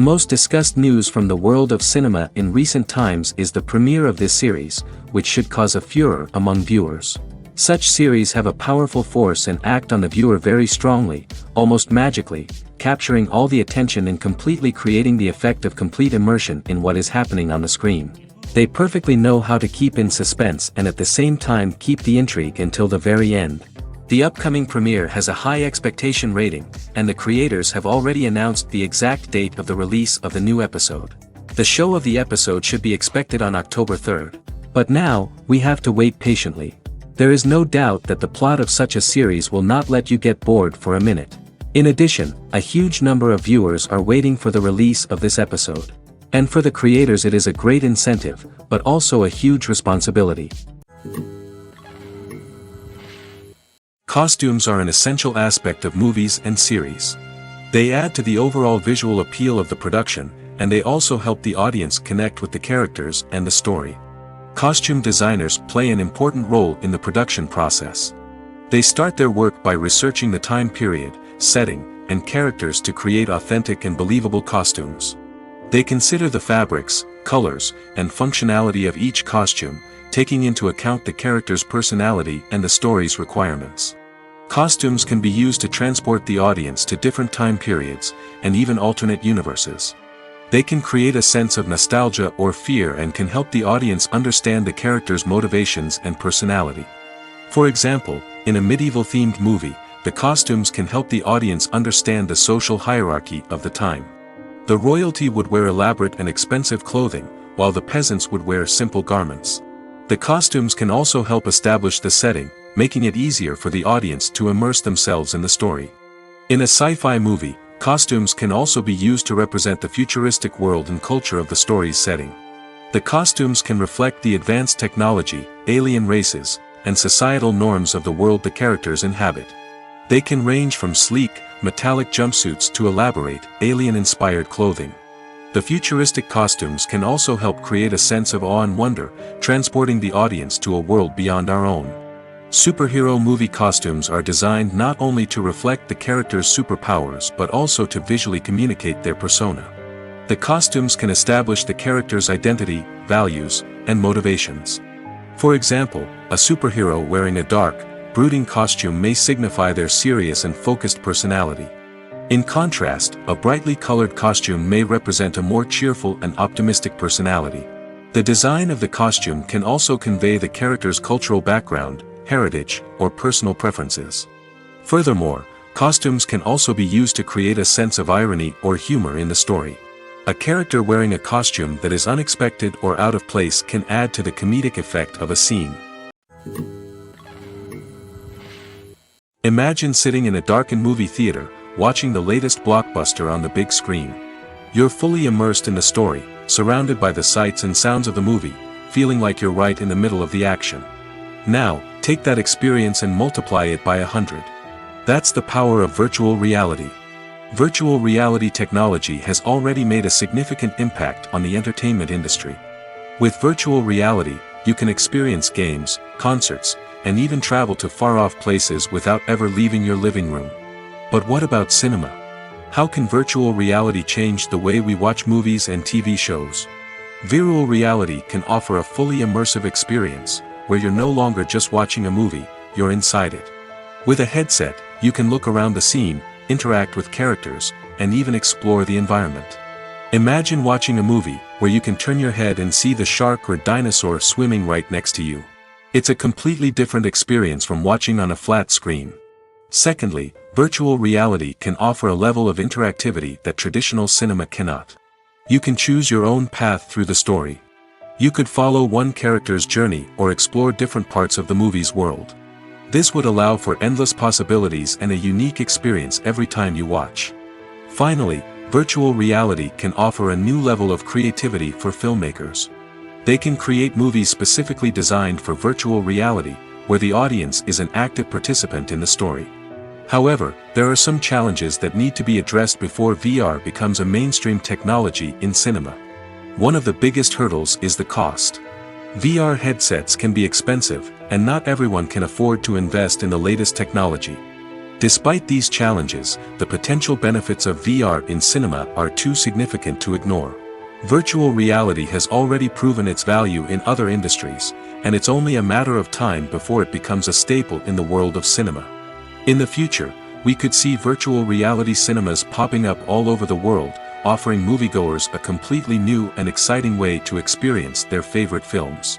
most discussed news from the world of cinema in recent times is the premiere of this series, which should cause a furor among viewers. Such series have a powerful force and act on the viewer very strongly, almost magically, capturing all the attention and completely creating the effect of complete immersion in what is happening on the screen. They perfectly know how to keep in suspense and at the same time keep the intrigue until the very end. The upcoming premiere has a high expectation rating, and the creators have already announced the exact date of the release of the new episode. The show of the episode should be expected on October 3rd. But now, we have to wait patiently. There is no doubt that the plot of such a series will not let you get bored for a minute. In addition, a huge number of viewers are waiting for the release of this episode. And for the creators it is a great incentive, but also a huge responsibility. Costumes are an essential aspect of movies and series. They add to the overall visual appeal of the production, and they also help the audience connect with the characters and the story. Costume designers play an important role in the production process. They start their work by researching the time period, setting, and characters to create authentic and believable costumes. They consider the fabrics, colors, and functionality of each costume, taking into account the character's personality and the story's requirements. Costumes can be used to transport the audience to different time periods, and even alternate universes. They can create a sense of nostalgia or fear and can help the audience understand the character's motivations and personality. For example, in a medieval-themed movie, the costumes can help the audience understand the social hierarchy of the time. The royalty would wear elaborate and expensive clothing, while the peasants would wear simple garments. The costumes can also help establish the setting, making it easier for the audience to immerse themselves in the story. In a sci-fi movie, costumes can also be used to represent the futuristic world and culture of the story's setting. The costumes can reflect the advanced technology, alien races, and societal norms of the world the characters inhabit. They can range from sleek, metallic jumpsuits to elaborate, alien-inspired clothing. The futuristic costumes can also help create a sense of awe and wonder, transporting the audience to a world beyond our own. Superhero movie costumes are designed not only to reflect the character's superpowers but also to visually communicate their persona. The costumes can establish the character's identity, values, and motivations. For example, a superhero wearing a dark, brooding costume may signify their serious and focused personality. In contrast, a brightly colored costume may represent a more cheerful and optimistic personality. The design of the costume can also convey the character's cultural background, heritage, or personal preferences. Furthermore, costumes can also be used to create a sense of irony or humor in the story. A character wearing a costume that is unexpected or out of place can add to the comedic effect of a scene. Imagine sitting in a darkened movie theater, watching the latest blockbuster on the big screen. You're fully immersed in the story, surrounded by the sights and sounds of the movie, feeling like you're right in the middle of the action. Now, take that experience and multiply it by 100. That's the power of virtual reality. Virtual reality technology has already made a significant impact on the entertainment industry. With virtual reality, you can experience games, concerts, and even travel to far-off places without ever leaving your living room. But what about cinema? How can virtual reality change the way we watch movies and TV shows? Virtual reality can offer a fully immersive experience, where you're no longer just watching a movie, you're inside it. With a headset, you can look around the scene, interact with characters, and even explore the environment. Imagine watching a movie where you can turn your head and see the shark or dinosaur swimming right next to you. It's a completely different experience from watching on a flat screen. Secondly, virtual reality can offer a level of interactivity that traditional cinema cannot. You can choose your own path through the story. You could follow one character's journey or explore different parts of the movie's world. This would allow for endless possibilities and a unique experience every time you watch. Finally, virtual reality can offer a new level of creativity for filmmakers. They can create movies specifically designed for virtual reality, where the audience is an active participant in the story. However, there are some challenges that need to be addressed before VR becomes a mainstream technology in cinema. One of the biggest hurdles is the cost. VR headsets can be expensive, and not everyone can afford to invest in the latest technology. Despite these challenges, the potential benefits of VR in cinema are too significant to ignore. Virtual reality has already proven its value in other industries, and it's only a matter of time before it becomes a staple in the world of cinema. In the future, we could see virtual reality cinemas popping up all over the world, offering moviegoers a completely new and exciting way to experience their favorite films.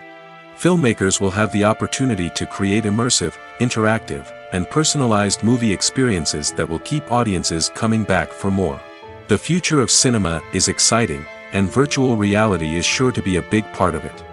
Filmmakers will have the opportunity to create immersive, interactive, and personalized movie experiences that will keep audiences coming back for more. The future of cinema is exciting, and virtual reality is sure to be a big part of it.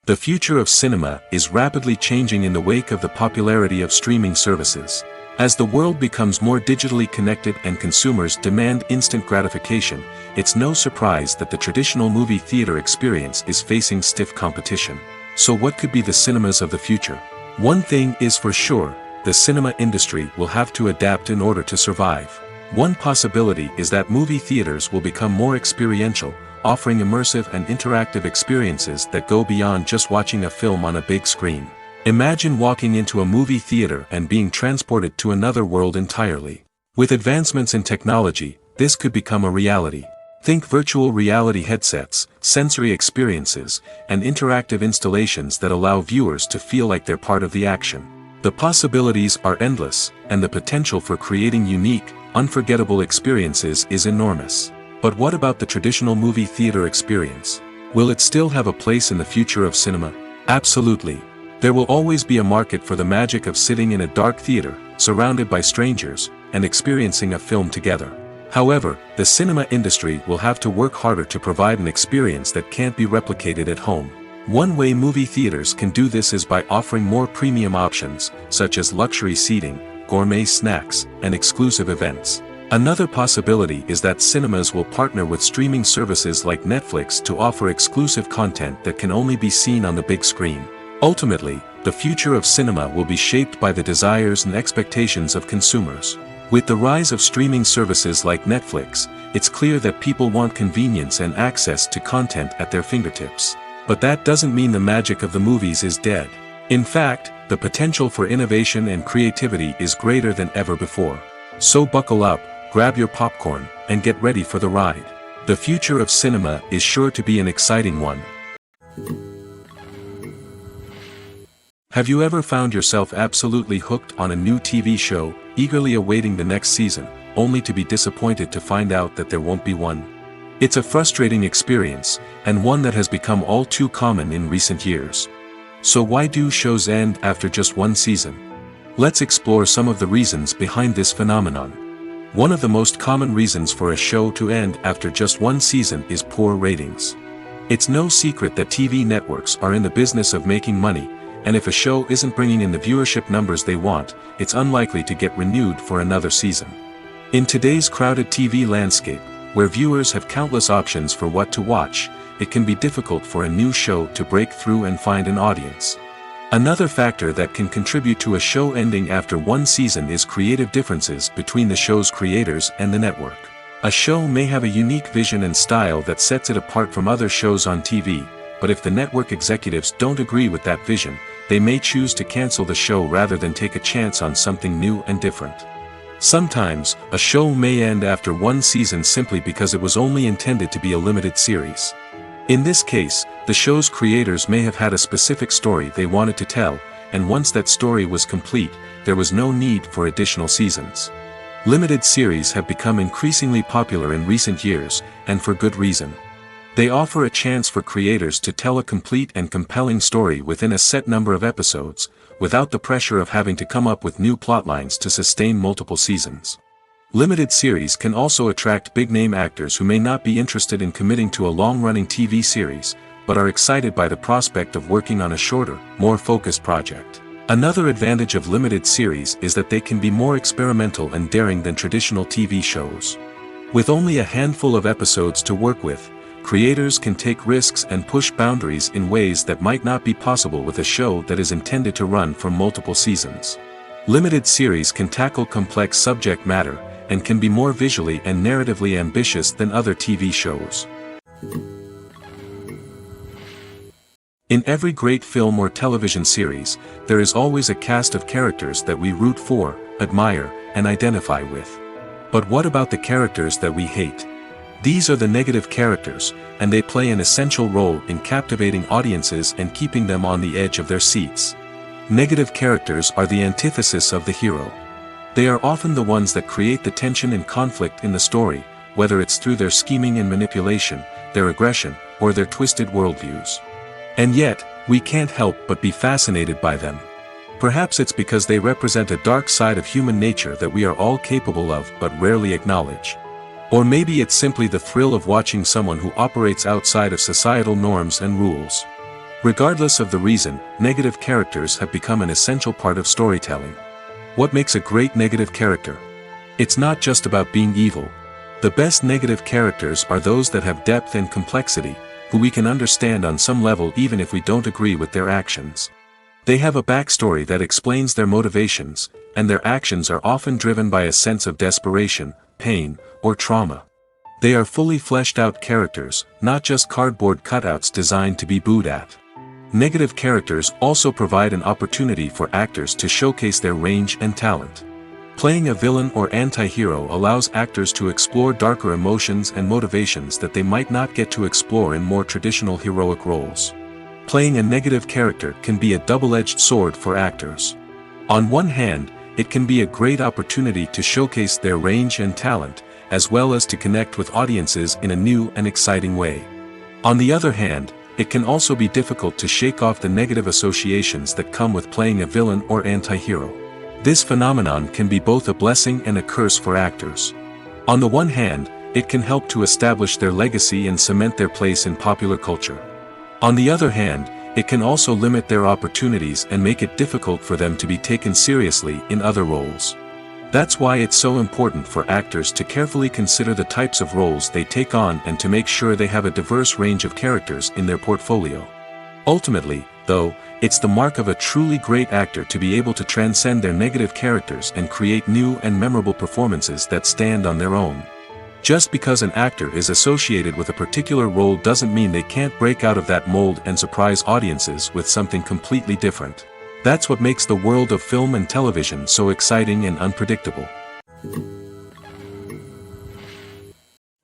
The future of cinema is rapidly changing in the wake of the popularity of streaming services. As the world becomes more digitally connected and consumers demand instant gratification, it's no surprise that the traditional movie theater experience is facing stiff competition. So what could be the cinemas of the future? One thing is for sure, the cinema industry will have to adapt in order to survive. One possibility is that movie theaters will become more experiential, offering immersive and interactive experiences that go beyond just watching a film on a big screen. Imagine walking into a movie theater and being transported to another world entirely. With advancements in technology, this could become a reality. Think virtual reality headsets, sensory experiences, and interactive installations that allow viewers to feel like they're part of the action. The possibilities are endless, and the potential for creating unique, unforgettable experiences is enormous. But what about the traditional movie theater experience? Will it still have a place in the future of cinema? Absolutely. There will always be a market for the magic of sitting in a dark theater, surrounded by strangers, and experiencing a film together. However, the cinema industry will have to work harder to provide an experience that can't be replicated at home. One way movie theaters can do this is by offering more premium options, such as luxury seating, gourmet snacks, and exclusive events. Another possibility is that cinemas will partner with streaming services like Netflix to offer exclusive content that can only be seen on the big screen. Ultimately, the future of cinema will be shaped by the desires and expectations of consumers. With the rise of streaming services like Netflix, it's clear that people want convenience and access to content at their fingertips. But that doesn't mean the magic of the movies is dead. In fact, the potential for innovation and creativity is greater than ever before. So buckle up, grab your popcorn, and get ready for the ride. The future of cinema is sure to be an exciting one. Have you ever found yourself absolutely hooked on a new TV show, eagerly awaiting the next season, only to be disappointed to find out that there won't be one? It's a frustrating experience, and one that has become all too common in recent years. So why do shows end after just one season? Let's explore some of the reasons behind this phenomenon. One of the most common reasons for a show to end after just one season is poor ratings. It's no secret that TV networks are in the business of making money, and if a show isn't bringing in the viewership numbers they want, it's unlikely to get renewed for another season. In today's crowded TV landscape, where viewers have countless options for what to watch, it can be difficult for a new show to break through and find an audience. Another factor that can contribute to a show ending after one season is creative differences between the show's creators and the network. A show may have a unique vision and style that sets it apart from other shows on TV, but if the network executives don't agree with that vision, they may choose to cancel the show rather than take a chance on something new and different. Sometimes, a show may end after one season simply because it was only intended to be a limited series. In this case, the show's creators may have had a specific story they wanted to tell, and once that story was complete, there was no need for additional seasons. Limited series have become increasingly popular in recent years, and for good reason. They offer a chance for creators to tell a complete and compelling story within a set number of episodes, without the pressure of having to come up with new plotlines to sustain multiple seasons. Limited series can also attract big-name actors who may not be interested in committing to a long-running TV series, but are excited by the prospect of working on a shorter, more focused project. Another advantage of limited series is that they can be more experimental and daring than traditional TV shows. With only a handful of episodes to work with, creators can take risks and push boundaries in ways that might not be possible with a show that is intended to run for multiple seasons. Limited series can tackle complex subject matter, and can be more visually and narratively ambitious than other TV shows. In every great film or television series, there is always a cast of characters that we root for, admire, and identify with. But what about the characters that we hate? These are the negative characters, and they play an essential role in captivating audiences and keeping them on the edge of their seats. Negative characters are the antithesis of the hero. They are often the ones that create the tension and conflict in the story, whether it's through their scheming and manipulation, their aggression, or their twisted worldviews. And yet, we can't help but be fascinated by them. Perhaps it's because they represent a dark side of human nature that we are all capable of but rarely acknowledge. Or maybe it's simply the thrill of watching someone who operates outside of societal norms and rules. Regardless of the reason, negative characters have become an essential part of storytelling. What makes a great negative character? It's not just about being evil. The best negative characters are those that have depth and complexity, who we can understand on some level even if we don't agree with their actions. They have a backstory that explains their motivations, and their actions are often driven by a sense of desperation, pain, or trauma. They are fully fleshed out characters, not just cardboard cutouts designed to be booed at. Negative characters also provide an opportunity for actors to showcase their range and talent. Playing a villain or anti-hero allows actors to explore darker emotions and motivations that they might not get to explore in more traditional heroic roles. Playing a negative character can be a double-edged sword for actors. On one hand, it can be a great opportunity to showcase their range and talent, as well as to connect with audiences in a new and exciting way. On the other hand, it can also be difficult to shake off the negative associations that come with playing a villain or anti-hero. This phenomenon can be both a blessing and a curse for actors. On the one hand, it can help to establish their legacy and cement their place in popular culture. On the other hand, it can also limit their opportunities and make it difficult for them to be taken seriously in other roles. That's why it's so important for actors to carefully consider the types of roles they take on and to make sure they have a diverse range of characters in their portfolio. Ultimately, though, it's the mark of a truly great actor to be able to transcend their negative characters and create new and memorable performances that stand on their own. Just because an actor is associated with a particular role doesn't mean they can't break out of that mold and surprise audiences with something completely different. That's what makes the world of film and television so exciting and unpredictable.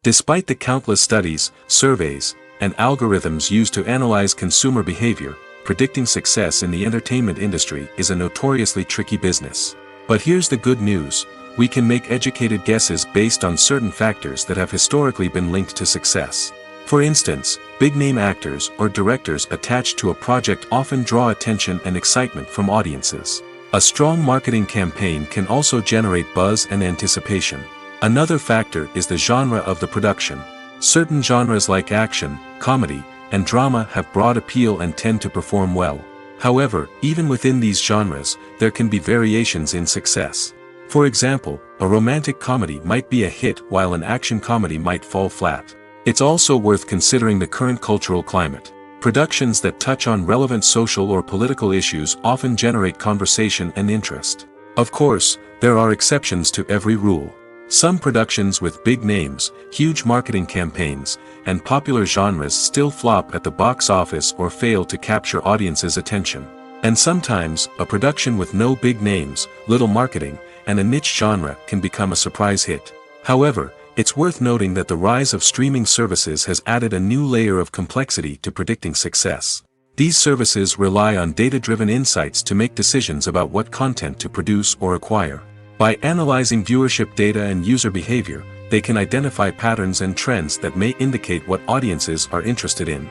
Despite the countless studies, surveys, and algorithms used to analyze consumer behavior, predicting success in the entertainment industry is a notoriously tricky business. But here's the good news: we can make educated guesses based on certain factors that have historically been linked to success. For instance, big-name actors or directors attached to a project often draw attention and excitement from audiences. A strong marketing campaign can also generate buzz and anticipation. Another factor is the genre of the production. Certain genres like action, comedy, and drama have broad appeal and tend to perform well. However, even within these genres, there can be variations in success. For example, a romantic comedy might be a hit while an action comedy might fall flat. It's also worth considering the current cultural climate. Productions that touch on relevant social or political issues often generate conversation and interest. Of course, there are exceptions to every rule. Some productions with big names, huge marketing campaigns, and popular genres still flop at the box office or fail to capture audiences' attention. And sometimes, a production with no big names, little marketing, and a niche genre can become a surprise hit. However, it's worth noting that the rise of streaming services has added a new layer of complexity to predicting success. These services rely on data-driven insights to make decisions about what content to produce or acquire. By analyzing viewership data and user behavior, they can identify patterns and trends that may indicate what audiences are interested in.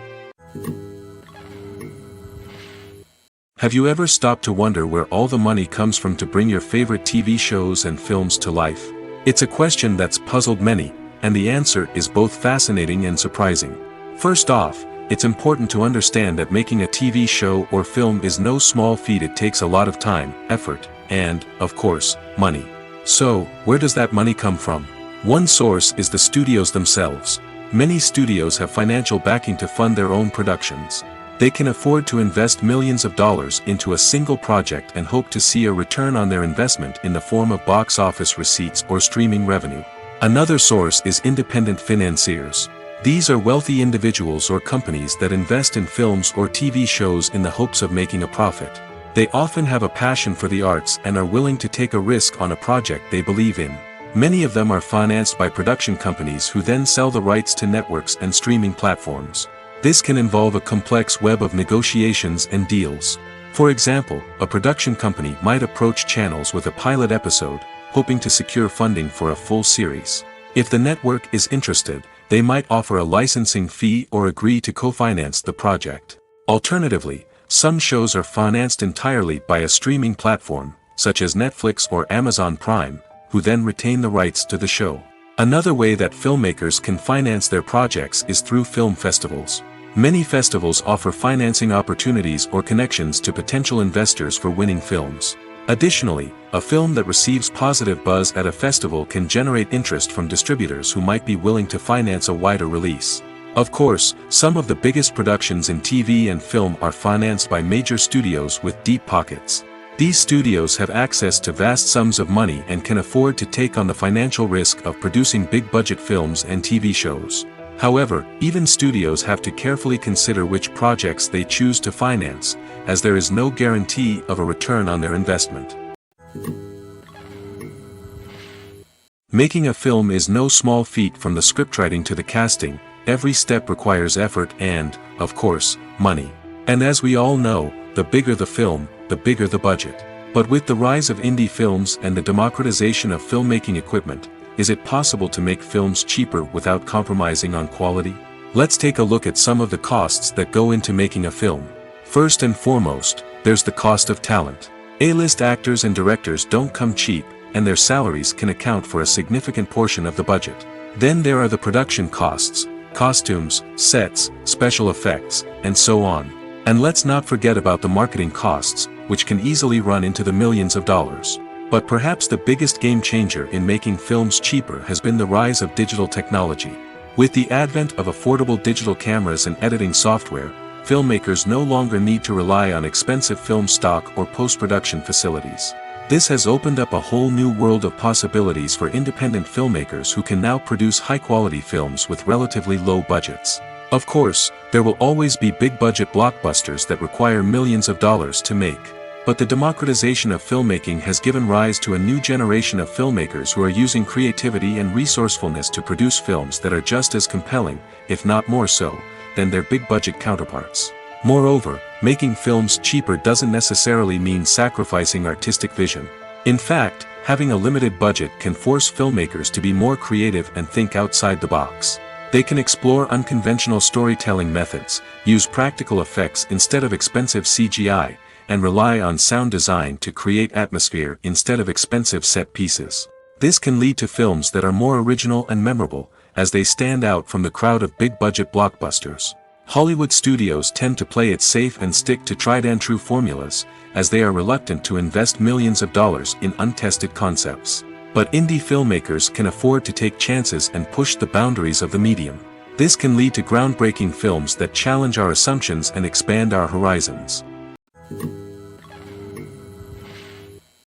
Have you ever stopped to wonder where all the money comes from to bring your favorite TV shows and films to life? It's a question that's puzzled many, and the answer is both fascinating and surprising. First off, it's important to understand that making a TV show or film is no small feat. It takes a lot of time, effort, and, of course, money. So, where does that money come from? One source is the studios themselves. Many studios have financial backing to fund their own productions. They can afford to invest millions of dollars into a single project and hope to see a return on their investment in the form of box office receipts or streaming revenue. Another source is independent financiers. These are wealthy individuals or companies that invest in films or TV shows in the hopes of making a profit. They often have a passion for the arts and are willing to take a risk on a project they believe in. Many of them are financed by production companies who then sell the rights to networks and streaming platforms. This can involve a complex web of negotiations and deals. For example, a production company might approach channels with a pilot episode, hoping to secure funding for a full series. If the network is interested, they might offer a licensing fee or agree to co-finance the project. Alternatively, some shows are financed entirely by a streaming platform, such as Netflix or Amazon Prime, who then retain the rights to the show. Another way that filmmakers can finance their projects is through film festivals. Many festivals offer financing opportunities or connections to potential investors for winning films. Additionally, a film that receives positive buzz at a festival can generate interest from distributors who might be willing to finance a wider release. Of course, some of the biggest productions in TV and film are financed by major studios with deep pockets. These studios have access to vast sums of money and can afford to take on the financial risk of producing big-budget films and TV shows. However, even studios have to carefully consider which projects they choose to finance, as there is no guarantee of a return on their investment. Making a film is no small feat. From the scriptwriting to the casting, every step requires effort and, of course, money. And as we all know, the bigger the film, the bigger the budget. But with the rise of indie films and the democratization of filmmaking equipment, is it possible to make films cheaper without compromising on quality? Let's take a look at some of the costs that go into making a film. First and foremost, there's the cost of talent. A-list actors and directors don't come cheap, and their salaries can account for a significant portion of the budget. Then there are the production costs, costumes, sets, special effects, and so on. And let's not forget about the marketing costs, which can easily run into the millions of dollars. But perhaps the biggest game changer in making films cheaper has been the rise of digital technology. With the advent of affordable digital cameras and editing software, filmmakers no longer need to rely on expensive film stock or post-production facilities. This has opened up a whole new world of possibilities for independent filmmakers who can now produce high-quality films with relatively low budgets. Of course, there will always be big-budget blockbusters that require millions of dollars to make. But the democratization of filmmaking has given rise to a new generation of filmmakers who are using creativity and resourcefulness to produce films that are just as compelling, if not more so, than their big-budget counterparts. Moreover, making films cheaper doesn't necessarily mean sacrificing artistic vision. In fact, having a limited budget can force filmmakers to be more creative and think outside the box. They can explore unconventional storytelling methods, use practical effects instead of expensive CGI, and rely on sound design to create atmosphere instead of expensive set pieces. This can lead to films that are more original and memorable, as they stand out from the crowd of big-budget blockbusters. Hollywood studios tend to play it safe and stick to tried-and-true formulas, as they are reluctant to invest millions of dollars in untested concepts. But indie filmmakers can afford to take chances and push the boundaries of the medium. This can lead to groundbreaking films that challenge our assumptions and expand our horizons.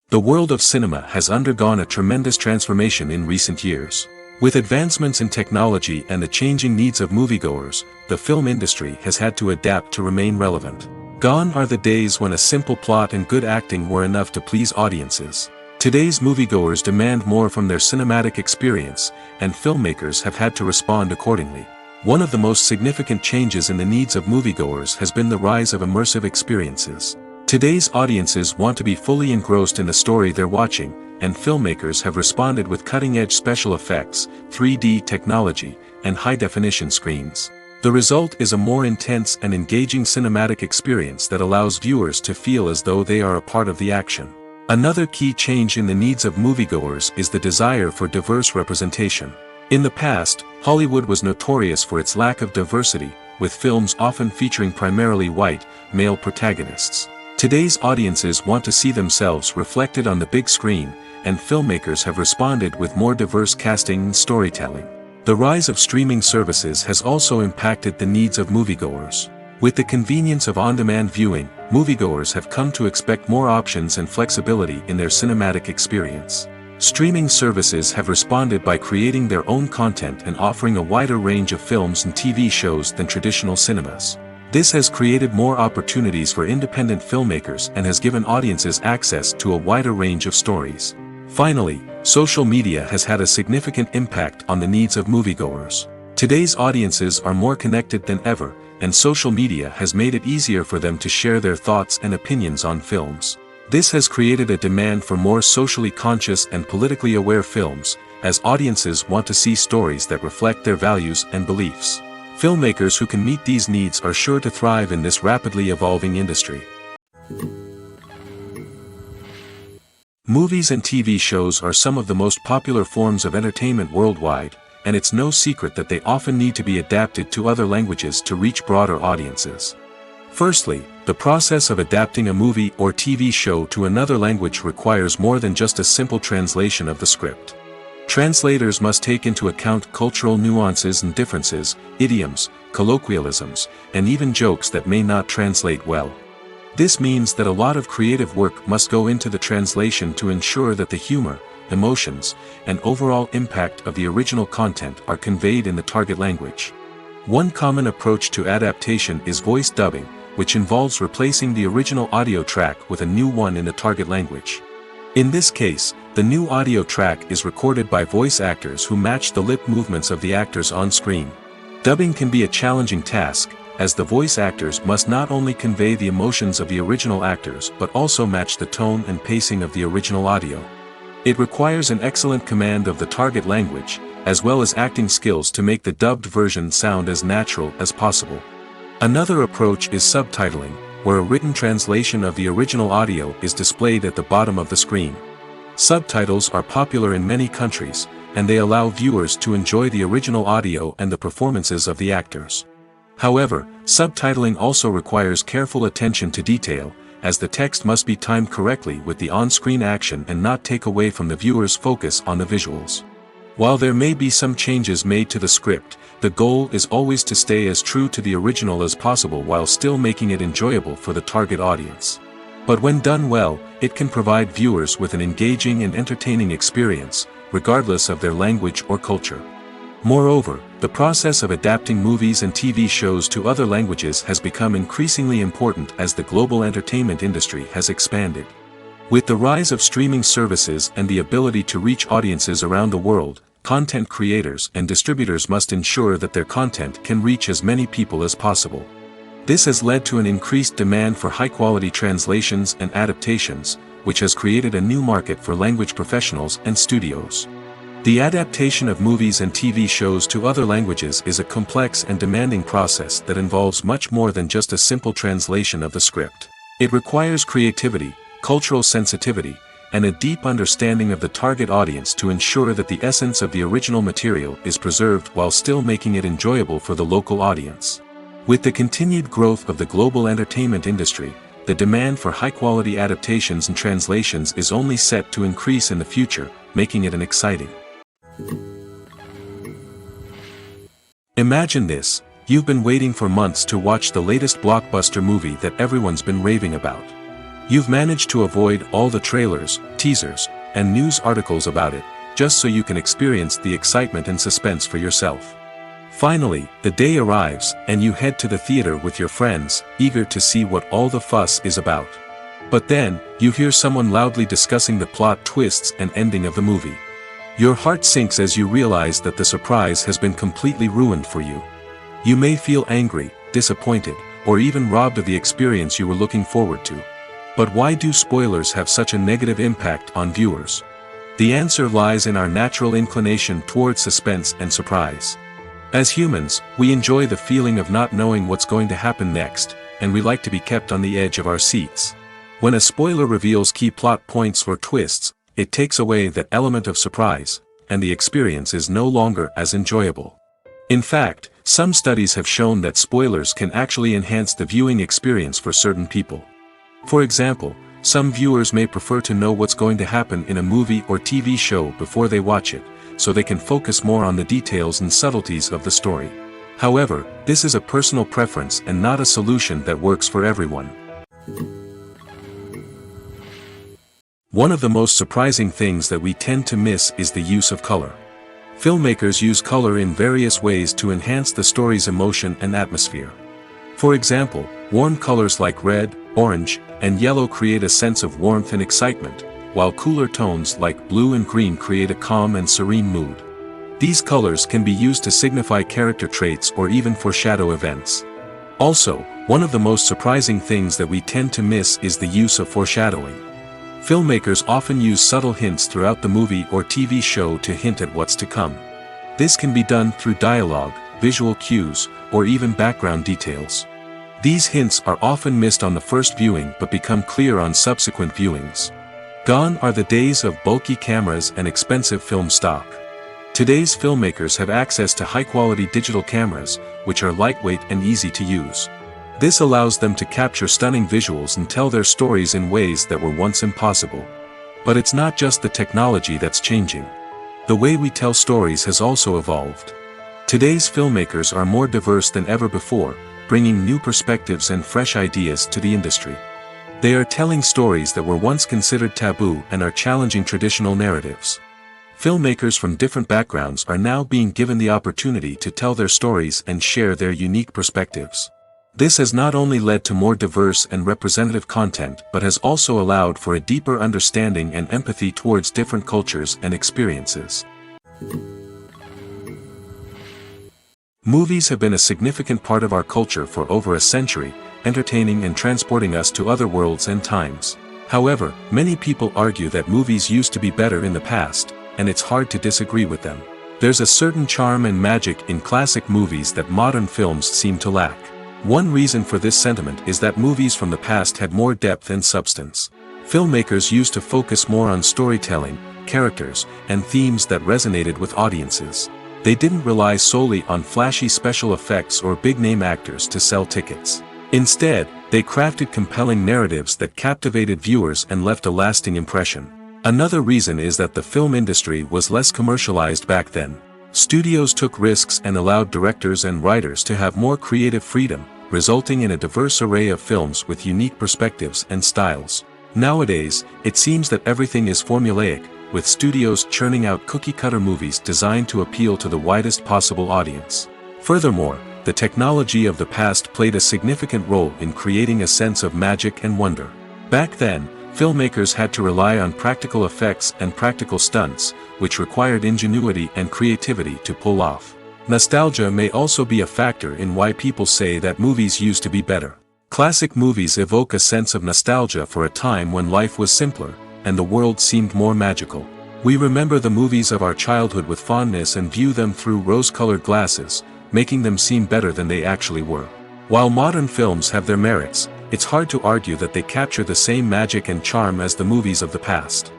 The world of cinema has undergone a tremendous transformation in recent years. With advancements in technology and the changing needs of moviegoers, the film industry has had to adapt to remain relevant. Gone are the days when a simple plot and good acting were enough to please audiences. Today's moviegoers demand more from their cinematic experience, and filmmakers have had to respond accordingly. One of the most significant changes in the needs of moviegoers has been the rise of immersive experiences. Today's audiences want to be fully engrossed in the story they're watching, and filmmakers have responded with cutting-edge special effects, 3D technology, and high-definition screens. The result is a more intense and engaging cinematic experience that allows viewers to feel as though they are a part of the action. Another key change in the needs of moviegoers is the desire for diverse representation. In the past, Hollywood was notorious for its lack of diversity, with films often featuring primarily white, male protagonists. Today's audiences want to see themselves reflected on the big screen, and filmmakers have responded with more diverse casting and storytelling. The rise of streaming services has also impacted the needs of moviegoers. With the convenience of on-demand viewing, moviegoers have come to expect more options and flexibility in their cinematic experience. Streaming services have responded by creating their own content and offering a wider range of films and TV shows than traditional cinemas. This has created more opportunities for independent filmmakers and has given audiences access to a wider range of stories. Finally, social media has had a significant impact on the needs of moviegoers. Today's audiences are more connected than ever, and social media has made it easier for them to share their thoughts and opinions on films. This has created a demand for more socially conscious and politically aware films, as audiences want to see stories that reflect their values and beliefs. Filmmakers who can meet these needs are sure to thrive in this rapidly evolving industry. Movies and TV shows are some of the most popular forms of entertainment worldwide, and it's no secret that they often need to be adapted to other languages to reach broader audiences. Firstly, the process of adapting a movie or TV show to another language requires more than just a simple translation of the script. Translators must take into account cultural nuances and differences, idioms, colloquialisms, and even jokes that may not translate well. This means that a lot of creative work must go into the translation to ensure that the humor, emotions, and overall impact of the original content are conveyed in the target language. One common approach to adaptation is voice dubbing, which involves replacing the original audio track with a new one in the target language. In this case, the new audio track is recorded by voice actors who match the lip movements of the actors on screen. Dubbing can be a challenging task, as the voice actors must not only convey the emotions of the original actors but also match the tone and pacing of the original audio. It requires an excellent command of the target language, as well as acting skills to make the dubbed version sound as natural as possible. Another approach is subtitling, where a written translation of the original audio is displayed at the bottom of the screen. Subtitles are popular in many countries, and they allow viewers to enjoy the original audio and the performances of the actors. However, subtitling also requires careful attention to detail, as the text must be timed correctly with the on-screen action and not take away from the viewer's focus on the visuals. While there may be some changes made to the script, the goal is always to stay as true to the original as possible while still making it enjoyable for the target audience. But when done well, it can provide viewers with an engaging and entertaining experience, regardless of their language or culture. Moreover, the process of adapting movies and TV shows to other languages has become increasingly important as the global entertainment industry has expanded. With the rise of streaming services and the ability to reach audiences around the world, content creators and distributors must ensure that their content can reach as many people as possible. This has led to an increased demand for high-quality translations and adaptations, which has created a new market for language professionals and studios. The adaptation of movies and TV shows to other languages is a complex and demanding process that involves much more than just a simple translation of the script. It requires creativity, cultural sensitivity, and a deep understanding of the target audience to ensure that the essence of the original material is preserved while still making it enjoyable for the local audience. With the continued growth of the global entertainment industry, the demand for high-quality adaptations and translations is only set to increase in the future, making it an exciting. Imagine this: you've been waiting for months to watch the latest blockbuster movie that everyone's been raving about. You've managed to avoid all the trailers, teasers, and news articles about it, just so you can experience the excitement and suspense for yourself. Finally, the day arrives, and you head to the theater with your friends, eager to see what all the fuss is about. But then, you hear someone loudly discussing the plot twists and ending of the movie. Your heart sinks as you realize that the surprise has been completely ruined for you. You may feel angry, disappointed, or even robbed of the experience you were looking forward to. But why do spoilers have such a negative impact on viewers? The answer lies in our natural inclination towards suspense and surprise. As humans, we enjoy the feeling of not knowing what's going to happen next, and we like to be kept on the edge of our seats. When a spoiler reveals key plot points or twists, it takes away that element of surprise, and the experience is no longer as enjoyable. In fact, some studies have shown that spoilers can actually enhance the viewing experience for certain people. For example, some viewers may prefer to know what's going to happen in a movie or TV show before they watch it, so they can focus more on the details and subtleties of the story. However, this is a personal preference and not a solution that works for everyone. One of the most surprising things that we tend to miss is the use of color. Filmmakers use color in various ways to enhance the story's emotion and atmosphere. For example, warm colors like red, orange, and yellow create a sense of warmth and excitement, while cooler tones like blue and green create a calm and serene mood. These colors can be used to signify character traits or even foreshadow events. Also, one of the most surprising things that we tend to miss is the use of foreshadowing. Filmmakers often use subtle hints throughout the movie or TV show to hint at what's to come. This can be done through dialogue, visual cues, or even background details. These hints are often missed on the first viewing but become clear on subsequent viewings. Gone are the days of bulky cameras and expensive film stock. Today's filmmakers have access to high-quality digital cameras, which are lightweight and easy to use. This allows them to capture stunning visuals and tell their stories in ways that were once impossible. But it's not just the technology that's changing. The way we tell stories has also evolved. Today's filmmakers are more diverse than ever before, bringing new perspectives and fresh ideas to the industry. They are telling stories that were once considered taboo and are challenging traditional narratives. Filmmakers from different backgrounds are now being given the opportunity to tell their stories and share their unique perspectives. This has not only led to more diverse and representative content but has also allowed for a deeper understanding and empathy towards different cultures and experiences. Movies have been a significant part of our culture for over a century, entertaining and transporting us to other worlds and times. However, many people argue that movies used to be better in the past, and it's hard to disagree with them. There's a certain charm and magic in classic movies that modern films seem to lack. One reason for this sentiment is that movies from the past had more depth and substance. Filmmakers used to focus more on storytelling, characters, and themes that resonated with audiences. They didn't rely solely on flashy special effects or big-name actors to sell tickets. Instead, they crafted compelling narratives that captivated viewers and left a lasting impression. Another reason is that the film industry was less commercialized back then. Studios took risks and allowed directors and writers to have more creative freedom, resulting in a diverse array of films with unique perspectives and styles. Nowadays, it seems that everything is formulaic, with studios churning out cookie-cutter movies designed to appeal to the widest possible audience. Furthermore, the technology of the past played a significant role in creating a sense of magic and wonder. Back then, filmmakers had to rely on practical effects and practical stunts, which required ingenuity and creativity to pull off. Nostalgia may also be a factor in why people say that movies used to be better. Classic movies evoke a sense of nostalgia for a time when life was simpler, and the world seemed more magical. We remember the movies of our childhood with fondness and view them through rose-colored glasses, making them seem better than they actually were. While modern films have their merits, it's hard to argue that they capture the same magic and charm as the movies of the past.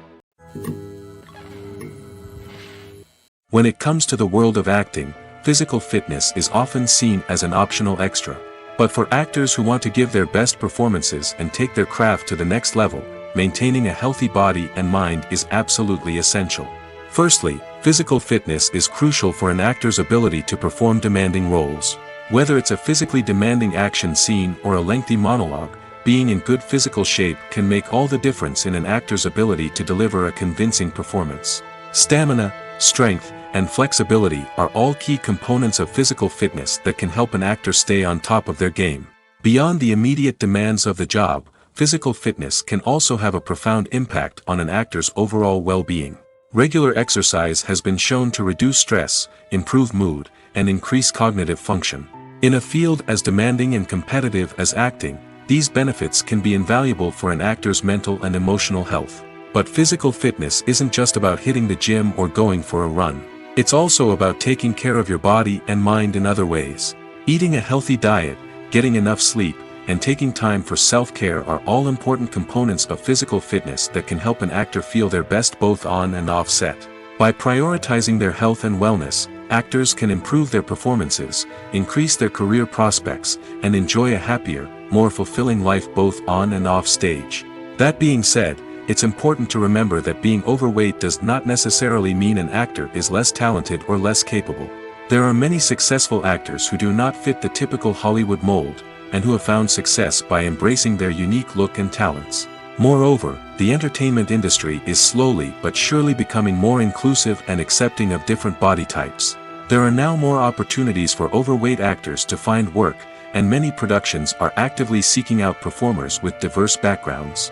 When it comes to the world of acting, physical fitness is often seen as an optional extra. But for actors who want to give their best performances and take their craft to the next level, maintaining a healthy body and mind is absolutely essential. Firstly, physical fitness is crucial for an actor's ability to perform demanding roles. Whether it's a physically demanding action scene or a lengthy monologue, being in good physical shape can make all the difference in an actor's ability to deliver a convincing performance. Stamina, strength, and flexibility are all key components of physical fitness that can help an actor stay on top of their game. Beyond the immediate demands of the job, physical fitness can also have a profound impact on an actor's overall well-being. Regular exercise has been shown to reduce stress, improve mood, and increase cognitive function. In a field as demanding and competitive as acting, these benefits can be invaluable for an actor's mental and emotional health. But physical fitness isn't just about hitting the gym or going for a run. It's also about taking care of your body and mind in other ways. Eating a healthy diet, getting enough sleep, and taking time for self-care are all important components of physical fitness that can help an actor feel their best both on and off set. By prioritizing their health and wellness, actors can improve their performances, increase their career prospects, and enjoy a happier, more fulfilling life both on and off stage. That being said, it's important to remember that being overweight does not necessarily mean an actor is less talented or less capable. There are many successful actors who do not fit the typical Hollywood mold, and who have found success by embracing their unique look and talents. Moreover, the entertainment industry is slowly but surely becoming more inclusive and accepting of different body types. There are now more opportunities for overweight actors to find work, and many productions are actively seeking out performers with diverse backgrounds.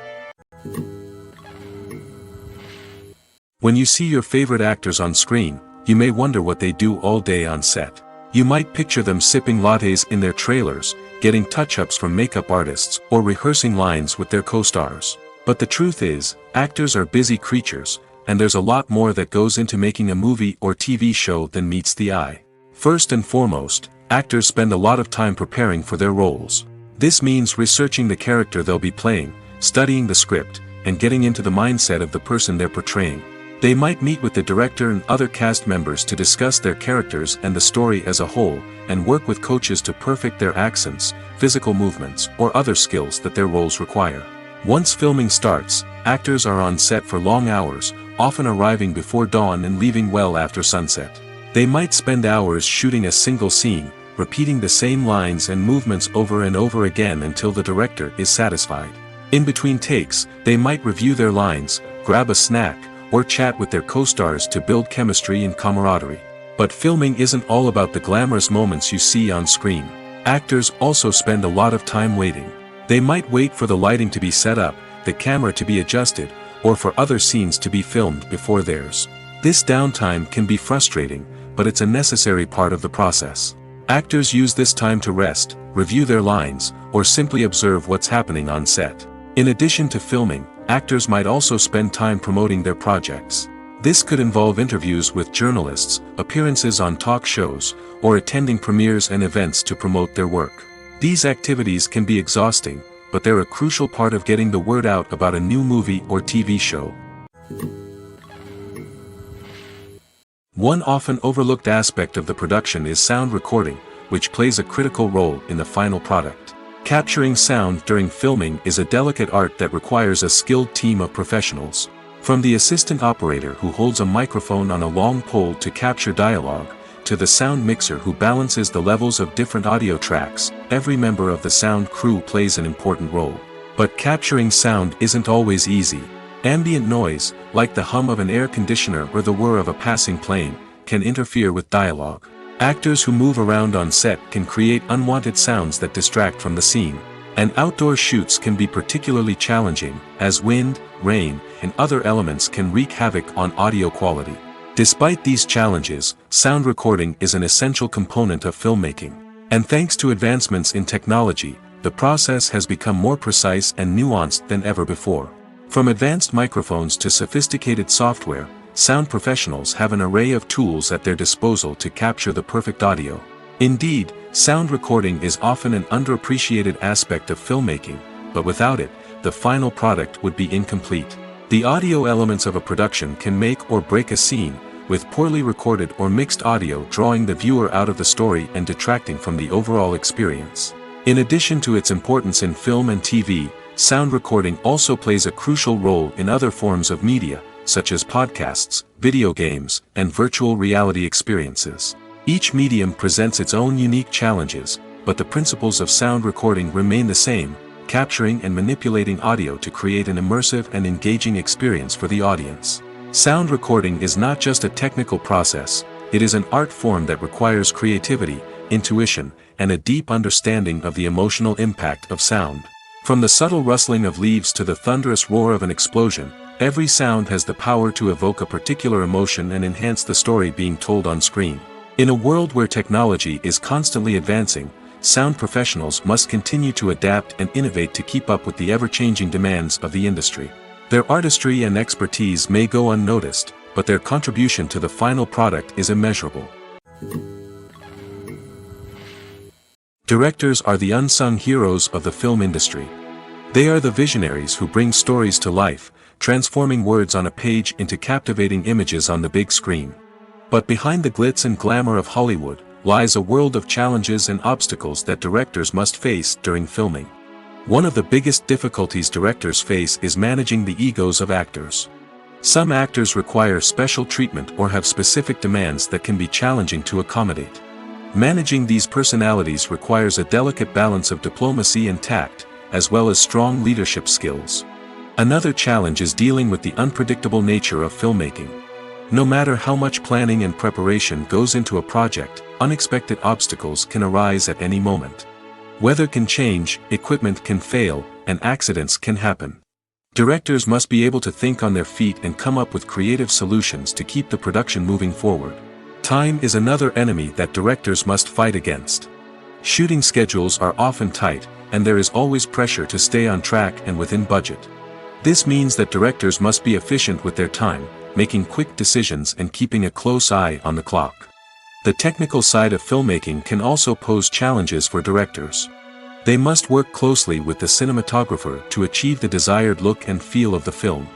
When you see your favorite actors on screen, you may wonder what they do all day on set. You might picture them sipping lattes in their trailers, getting touch-ups from makeup artists, or rehearsing lines with their co-stars. But the truth is, actors are busy creatures, and there's a lot more that goes into making a movie or TV show than meets the eye. First and foremost, actors spend a lot of time preparing for their roles. This means researching the character they'll be playing, studying the script, and getting into the mindset of the person they're portraying. They might meet with the director and other cast members to discuss their characters and the story as a whole, and work with coaches to perfect their accents, physical movements, or other skills that their roles require. Once filming starts, actors are on set for long hours, often arriving before dawn and leaving well after sunset. They might spend hours shooting a single scene, repeating the same lines and movements over and over again until the director is satisfied. In between takes, they might review their lines, grab a snack, or chat with their co-stars to build chemistry and camaraderie. But filming isn't all about the glamorous moments you see on screen. Actors also spend a lot of time waiting. They might wait for the lighting to be set up, the camera to be adjusted, or for other scenes to be filmed before theirs. This downtime can be frustrating, but it's a necessary part of the process. Actors use this time to rest, review their lines, or simply observe what's happening on set. In addition to filming, actors might also spend time promoting their projects. This could involve interviews with journalists, appearances on talk shows, or attending premieres and events to promote their work. These activities can be exhausting, but they're a crucial part of getting the word out about a new movie or TV show. One often overlooked aspect of the production is sound recording, which plays a critical role in the final product. Capturing sound during filming is a delicate art that requires a skilled team of professionals. From the assistant operator who holds a microphone on a long pole to capture dialogue, to the sound mixer who balances the levels of different audio tracks, every member of the sound crew plays an important role. But capturing sound isn't always easy. Ambient noise, like the hum of an air conditioner or the whir of a passing plane, can interfere with dialogue. Actors who move around on set can create unwanted sounds that distract from the scene. And outdoor shoots can be particularly challenging, as wind, rain, and other elements can wreak havoc on audio quality. Despite these challenges, sound recording is an essential component of filmmaking. And thanks to advancements in technology, the process has become more precise and nuanced than ever before. From advanced microphones to sophisticated software, sound professionals have an array of tools at their disposal to capture the perfect audio. Indeed, sound recording is often an underappreciated aspect of filmmaking, but without it, the final product would be incomplete. The audio elements of a production can make or break a scene, with poorly recorded or mixed audio drawing the viewer out of the story and detracting from the overall experience. In addition to its importance in film and TV, sound recording also plays a crucial role in other forms of media, such as podcasts, video games, and virtual reality experiences. Each medium presents its own unique challenges, but the principles of sound recording remain the same, capturing and manipulating audio to create an immersive and engaging experience for the audience. Sound recording is not just a technical process, it is an art form that requires creativity, intuition, and a deep understanding of the emotional impact of sound. From the subtle rustling of leaves to the thunderous roar of an explosion, every sound has the power to evoke a particular emotion and enhance the story being told on screen. In a world where technology is constantly advancing, sound professionals must continue to adapt and innovate to keep up with the ever-changing demands of the industry. Their artistry and expertise may go unnoticed, but their contribution to the final product is immeasurable. Directors are the unsung heroes of the film industry. They are the visionaries who bring stories to life, transforming words on a page into captivating images on the big screen. But behind the glitz and glamour of Hollywood, lies a world of challenges and obstacles that directors must face during filming. One of the biggest difficulties directors face is managing the egos of actors. Some actors require special treatment or have specific demands that can be challenging to accommodate. Managing these personalities requires a delicate balance of diplomacy and tact, as well as strong leadership skills. Another challenge is dealing with the unpredictable nature of filmmaking. No matter how much planning and preparation goes into a project, unexpected obstacles can arise at any moment. Weather can change, equipment can fail, and accidents can happen. Directors must be able to think on their feet and come up with creative solutions to keep the production moving forward. Time is another enemy that directors must fight against. Shooting schedules are often tight, and there is always pressure to stay on track and within budget. This means that directors must be efficient with their time, making quick decisions and keeping a close eye on the clock. The technical side of filmmaking can also pose challenges for directors. They must work closely with the cinematographer to achieve the desired look and feel of the film.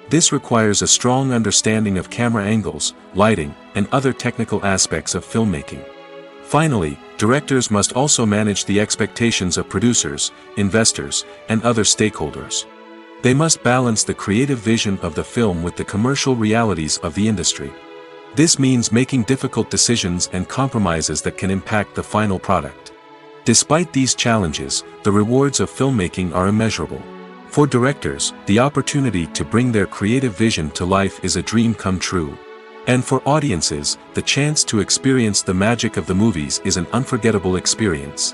This requires a strong understanding of camera angles, lighting, and other technical aspects of filmmaking. Finally, directors must also manage the expectations of producers, investors, and other stakeholders. They must balance the creative vision of the film with the commercial realities of the industry. This means making difficult decisions and compromises that can impact the final product. Despite these challenges, the rewards of filmmaking are immeasurable. For directors, the opportunity to bring their creative vision to life is a dream come true. And for audiences, the chance to experience the magic of the movies is an unforgettable experience.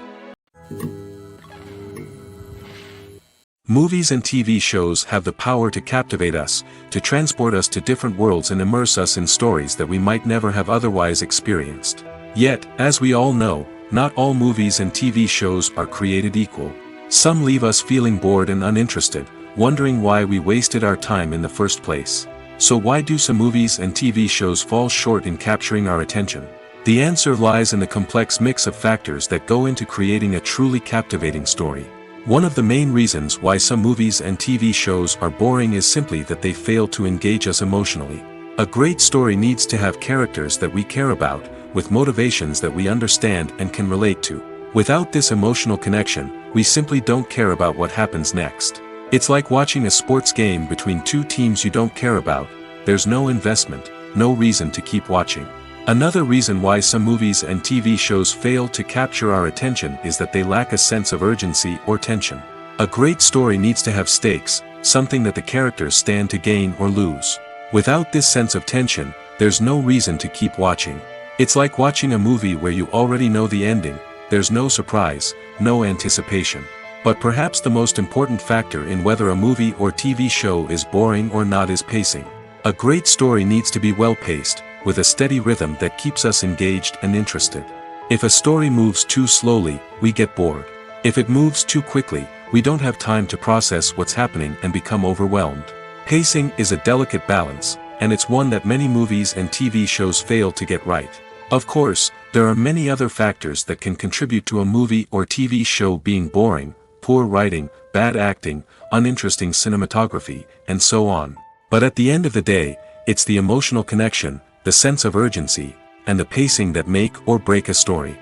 Movies and TV shows have the power to captivate us, to transport us to different worlds and immerse us in stories that we might never have otherwise experienced. Yet, as we all know, not all movies and TV shows are created equal. Some leave us feeling bored and uninterested, wondering why we wasted our time in the first place. So why do some movies and TV shows fall short in capturing our attention? The answer lies in the complex mix of factors that go into creating a truly captivating story. One of the main reasons why some movies and TV shows are boring is simply that they fail to engage us emotionally. A great story needs to have characters that we care about, with motivations that we understand and can relate to. Without this emotional connection, we simply don't care about what happens next. It's like watching a sports game between two teams you don't care about. There's no investment, no reason to keep watching. Another reason why some movies and TV shows fail to capture our attention is that they lack a sense of urgency or tension. A great story needs to have stakes, something that the characters stand to gain or lose. Without this sense of tension, there's no reason to keep watching. It's like watching a movie where you already know the ending. There's no surprise, no anticipation. But perhaps the most important factor in whether a movie or TV show is boring or not is pacing. A great story needs to be well-paced, with a steady rhythm that keeps us engaged and interested. If a story moves too slowly, we get bored. If it moves too quickly, we don't have time to process what's happening and become overwhelmed. Pacing is a delicate balance, and it's one that many movies and TV shows fail to get right. Of course, there are many other factors that can contribute to a movie or TV show being boring: poor writing, bad acting, uninteresting cinematography, and so on. But at the end of the day, it's the emotional connection, the sense of urgency, and the pacing that make or break a story.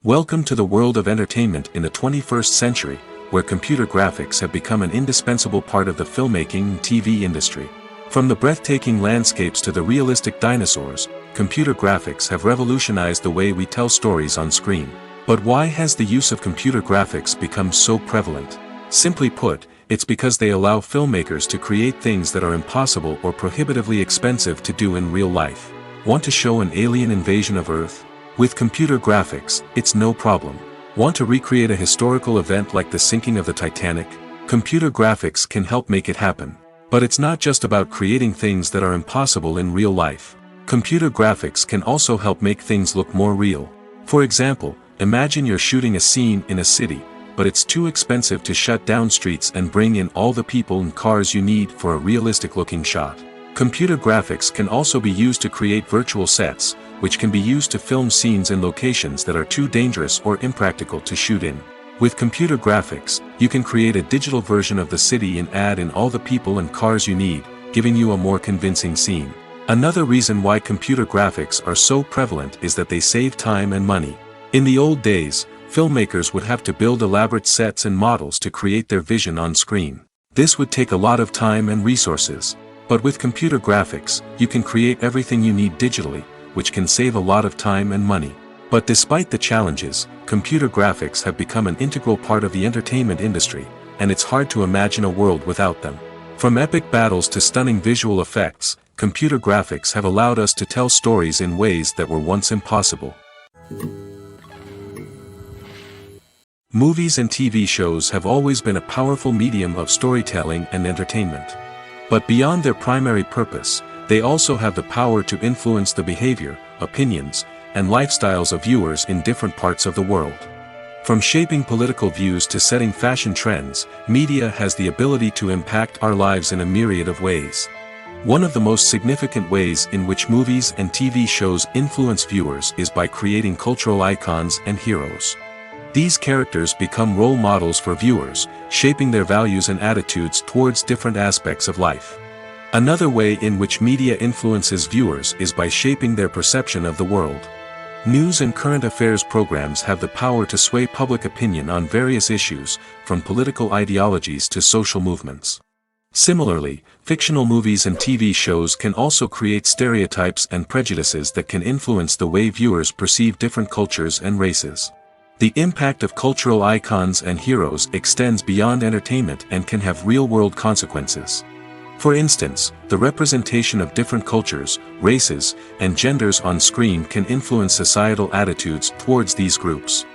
Welcome to the world of entertainment in the 21st century, where computer graphics have become an indispensable part of the filmmaking and TV industry. From the breathtaking landscapes to the realistic dinosaurs, computer graphics have revolutionized the way we tell stories on screen. But why has the use of computer graphics become so prevalent? Simply put, it's because they allow filmmakers to create things that are impossible or prohibitively expensive to do in real life. Want to show an alien invasion of Earth? With computer graphics, it's no problem. Want to recreate a historical event like the sinking of the Titanic? Computer graphics can help make it happen. But it's not just about creating things that are impossible in real life. Computer graphics can also help make things look more real. For example, imagine you're shooting a scene in a city, but it's too expensive to shut down streets and bring in all the people and cars you need for a realistic-looking shot. Computer graphics can also be used to create virtual sets, which can be used to film scenes in locations that are too dangerous or impractical to shoot in. With computer graphics, you can create a digital version of the city and add in all the people and cars you need, giving you a more convincing scene. Another reason why computer graphics are so prevalent is that they save time and money. In the old days, filmmakers would have to build elaborate sets and models to create their vision on screen. This would take a lot of time and resources. But with computer graphics, you can create everything you need digitally, which can save a lot of time and money. But despite the challenges, computer graphics have become an integral part of the entertainment industry, and it's hard to imagine a world without them. From epic battles to stunning visual effects, computer graphics have allowed us to tell stories in ways that were once impossible. Movies and TV shows have always been a powerful medium of storytelling and entertainment. But beyond their primary purpose, they also have the power to influence the behavior, opinions, and lifestyles of viewers in different parts of the world. From shaping political views to setting fashion trends, media has the ability to impact our lives in a myriad of ways. One of the most significant ways in which movies and TV shows influence viewers is by creating cultural icons and heroes. These characters become role models for viewers, shaping their values and attitudes towards different aspects of life. Another way in which media influences viewers is by shaping their perception of the world. News and current affairs programs have the power to sway public opinion on various issues, from political ideologies to social movements. Similarly, fictional movies and TV shows can also create stereotypes and prejudices that can influence the way viewers perceive different cultures and races. The impact of cultural icons and heroes extends beyond entertainment and can have real-world consequences. For instance, the representation of different cultures, races, and genders on screen can influence societal attitudes towards these groups.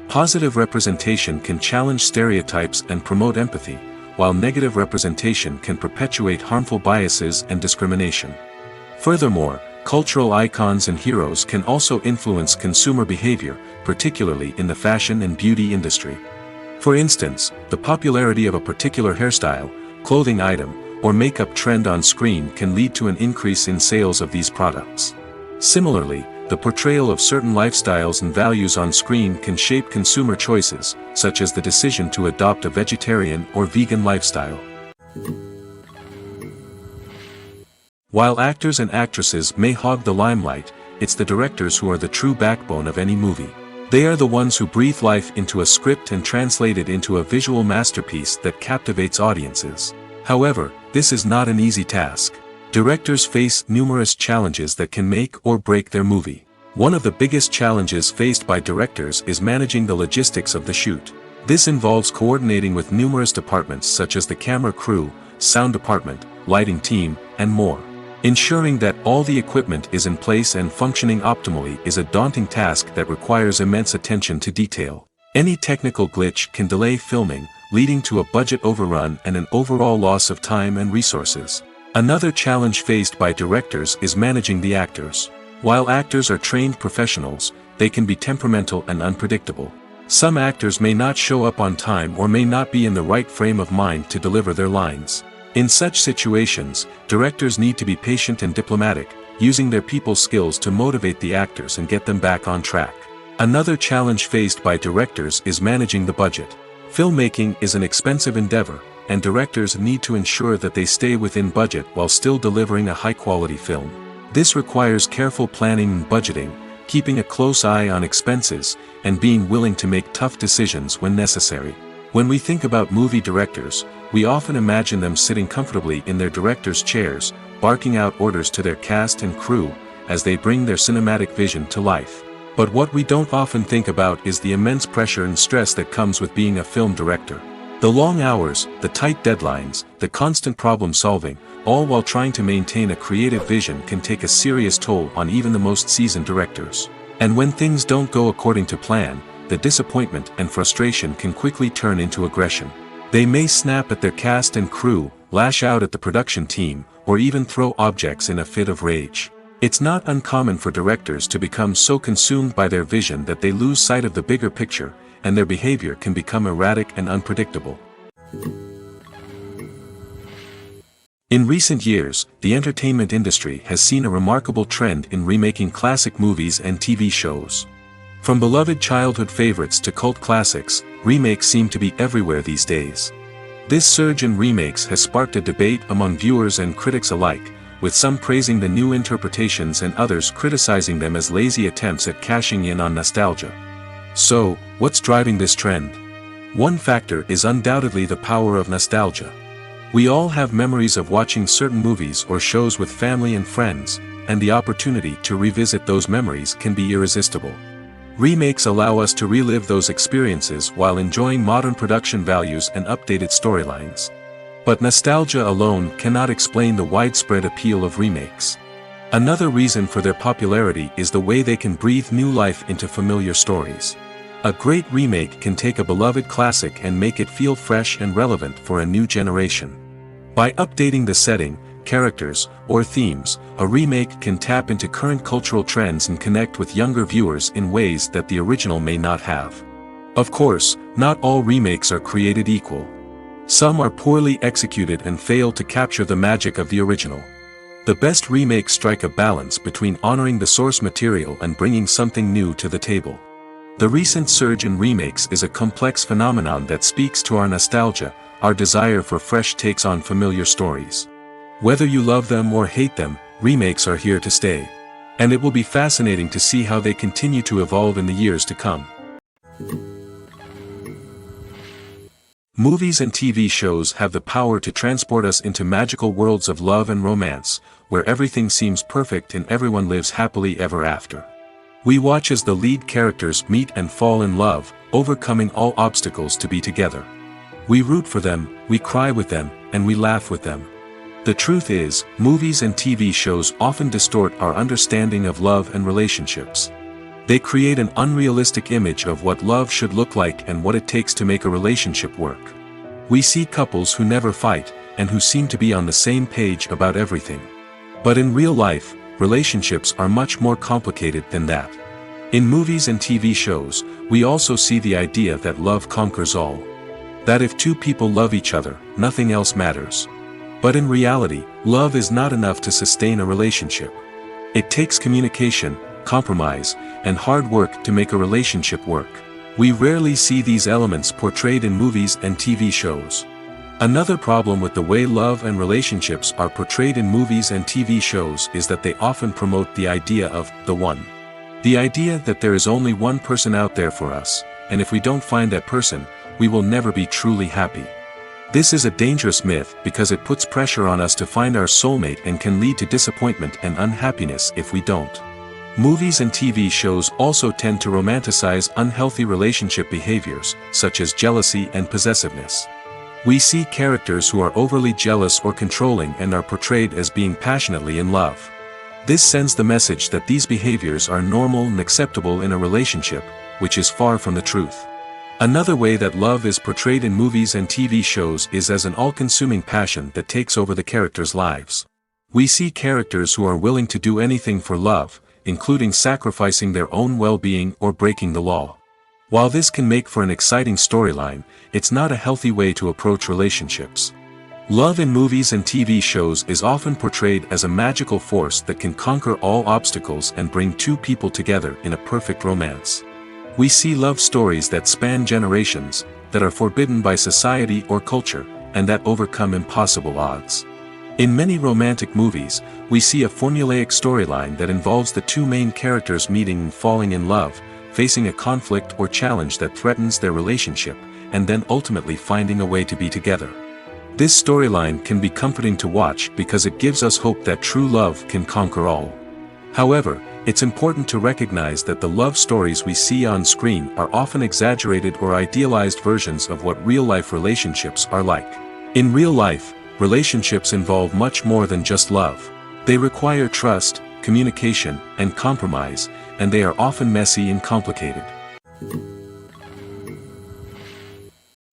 Positive representation can challenge stereotypes and promote empathy, while negative representation can perpetuate harmful biases and discrimination. Furthermore, cultural icons and heroes can also influence consumer behavior, particularly in the fashion and beauty industry. For instance, the popularity of a particular hairstyle, clothing item, or makeup trend on screen can lead to an increase in sales of these products. Similarly, the portrayal of certain lifestyles and values on screen can shape consumer choices, such as the decision to adopt a vegetarian or vegan lifestyle. While actors and actresses may hog the limelight, it's the directors who are the true backbone of any movie. They are the ones who breathe life into a script and translate it into a visual masterpiece that captivates audiences. However, this is not an easy task. Directors face numerous challenges that can make or break their movie. One of the biggest challenges faced by directors is managing the logistics of the shoot. This involves coordinating with numerous departments such as the camera crew, sound department, lighting team, and more. Ensuring that all the equipment is in place and functioning optimally is a daunting task that requires immense attention to detail. Any technical glitch can delay filming, leading to a budget overrun and an overall loss of time and resources. Another challenge faced by directors is managing the actors. While actors are trained professionals, they can be temperamental and unpredictable. Some actors may not show up on time or may not be in the right frame of mind to deliver their lines. In such situations, directors need to be patient and diplomatic, using their people skills to motivate the actors and get them back on track. Another challenge faced by directors is managing the budget. Filmmaking is an expensive endeavor, and directors need to ensure that they stay within budget while still delivering a high-quality film. This requires careful planning and budgeting, keeping a close eye on expenses, and being willing to make tough decisions when necessary. When we think about movie directors, we often imagine them sitting comfortably in their director's chairs, barking out orders to their cast and crew, as they bring their cinematic vision to life. But what we don't often think about is the immense pressure and stress that comes with being a film director. The long hours, the tight deadlines, the constant problem solving, all while trying to maintain a creative vision can take a serious toll on even the most seasoned directors. And when things don't go according to plan, the disappointment and frustration can quickly turn into aggression. They may snap at their cast and crew, lash out at the production team, or even throw objects in a fit of rage. It's not uncommon for directors to become so consumed by their vision that they lose sight of the bigger picture, and their behavior can become erratic and unpredictable. In recent years, the entertainment industry has seen a remarkable trend in remaking classic movies and TV shows. From beloved childhood favorites to cult classics, remakes seem to be everywhere these days. This surge in remakes has sparked a debate among viewers and critics alike, with some praising the new interpretations and others criticizing them as lazy attempts at cashing in on nostalgia. So, what's driving this trend? One factor is undoubtedly the power of nostalgia. We all have memories of watching certain movies or shows with family and friends, and the opportunity to revisit those memories can be irresistible. Remakes allow us to relive those experiences while enjoying modern production values and updated storylines. But nostalgia alone cannot explain the widespread appeal of remakes. Another reason for their popularity is the way they can breathe new life into familiar stories. A great remake can take a beloved classic and make it feel fresh and relevant for a new generation. By updating the setting, characters, or themes, a remake can tap into current cultural trends and connect with younger viewers in ways that the original may not have. Of course, not all remakes are created equal. Some are poorly executed and fail to capture the magic of the original. The best remakes strike a balance between honoring the source material and bringing something new to the table. The recent surge in remakes is a complex phenomenon that speaks to our nostalgia, our desire for fresh takes on familiar stories. Whether you love them or hate them, remakes are here to stay. And it will be fascinating to see how they continue to evolve in the years to come. Movies and TV shows have the power to transport us into magical worlds of love and romance, where everything seems perfect and everyone lives happily ever after. We watch as the lead characters meet and fall in love, overcoming all obstacles to be together. We root for them, we cry with them, and we laugh with them. The truth is, movies and TV shows often distort our understanding of love and relationships. They create an unrealistic image of what love should look like and what it takes to make a relationship work. We see couples who never fight, and who seem to be on the same page about everything. But in real life, relationships are much more complicated than that. In movies and TV shows, we also see the idea that love conquers all. That if two people love each other, nothing else matters. But in reality, love is not enough to sustain a relationship. It takes communication, compromise, and hard work to make a relationship work. We rarely see these elements portrayed in movies and TV shows. Another problem with the way love and relationships are portrayed in movies and TV shows is that they often promote the idea of the one. The idea that there is only one person out there for us, and if we don't find that person, we will never be truly happy. This is a dangerous myth because it puts pressure on us to find our soulmate and can lead to disappointment and unhappiness if we don't. Movies and TV shows also tend to romanticize unhealthy relationship behaviors, such as jealousy and possessiveness. We see characters who are overly jealous or controlling and are portrayed as being passionately in love. This sends the message that these behaviors are normal and acceptable in a relationship, which is far from the truth. Another way that love is portrayed in movies and TV shows is as an all-consuming passion that takes over the characters' lives. We see characters who are willing to do anything for love, including sacrificing their own well-being or breaking the law. While this can make for an exciting storyline, it's not a healthy way to approach relationships. Love in movies and TV shows is often portrayed as a magical force that can conquer all obstacles and bring two people together in a perfect romance. We see love stories that span generations, that are forbidden by society or culture, and that overcome impossible odds. In many romantic movies, we see a formulaic storyline that involves the two main characters meeting and falling in love, facing a conflict or challenge that threatens their relationship, and then ultimately finding a way to be together. This storyline can be comforting to watch because it gives us hope that true love can conquer all. However, it's important to recognize that the love stories we see on screen are often exaggerated or idealized versions of what real-life relationships are like. In real life, relationships involve much more than just love. They require trust, communication, and compromise, and they are often messy and complicated.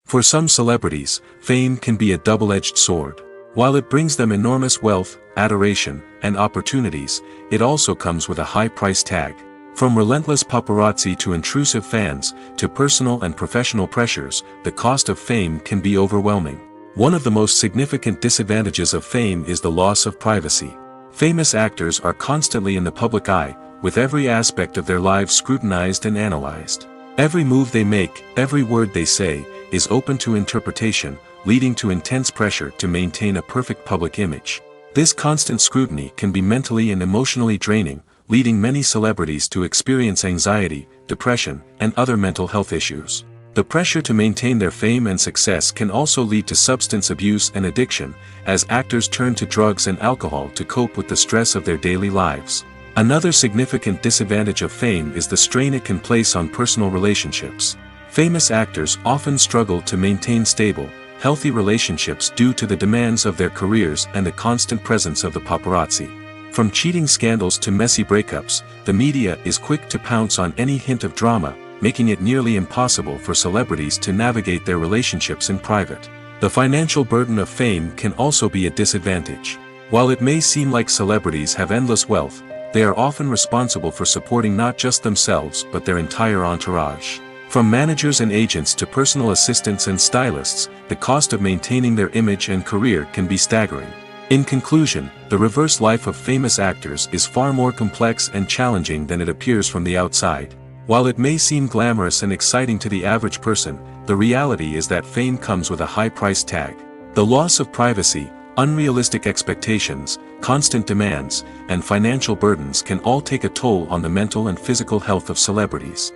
For some celebrities, fame can be a double-edged sword. While it brings them enormous wealth, adoration, and opportunities, it also comes with a high price tag. From relentless paparazzi to intrusive fans, to personal and professional pressures, the cost of fame can be overwhelming. One of the most significant disadvantages of fame is the loss of privacy. Famous actors are constantly in the public eye, with every aspect of their lives scrutinized and analyzed. Every move they make, every word they say, is open to interpretation, leading to intense pressure to maintain a perfect public image. This constant scrutiny can be mentally and emotionally draining, leading many celebrities to experience anxiety, depression, and other mental health issues. The pressure to maintain their fame and success can also lead to substance abuse and addiction, as actors turn to drugs and alcohol to cope with the stress of their daily lives. Another significant disadvantage of fame is the strain it can place on personal relationships. Famous actors often struggle to maintain stable, healthy relationships due to the demands of their careers and the constant presence of the paparazzi. From cheating scandals to messy breakups, the media is quick to pounce on any hint of drama, making it nearly impossible for celebrities to navigate their relationships in private. The financial burden of fame can also be a disadvantage. While it may seem like celebrities have endless wealth, they are often responsible for supporting not just themselves but their entire entourage. From managers and agents to personal assistants and stylists, the cost of maintaining their image and career can be staggering. In conclusion, the reverse life of famous actors is far more complex and challenging than it appears from the outside. While it may seem glamorous and exciting to the average person, the reality is that fame comes with a high price tag. The loss of privacy, unrealistic expectations, constant demands, and financial burdens can all take a toll on the mental and physical health of celebrities.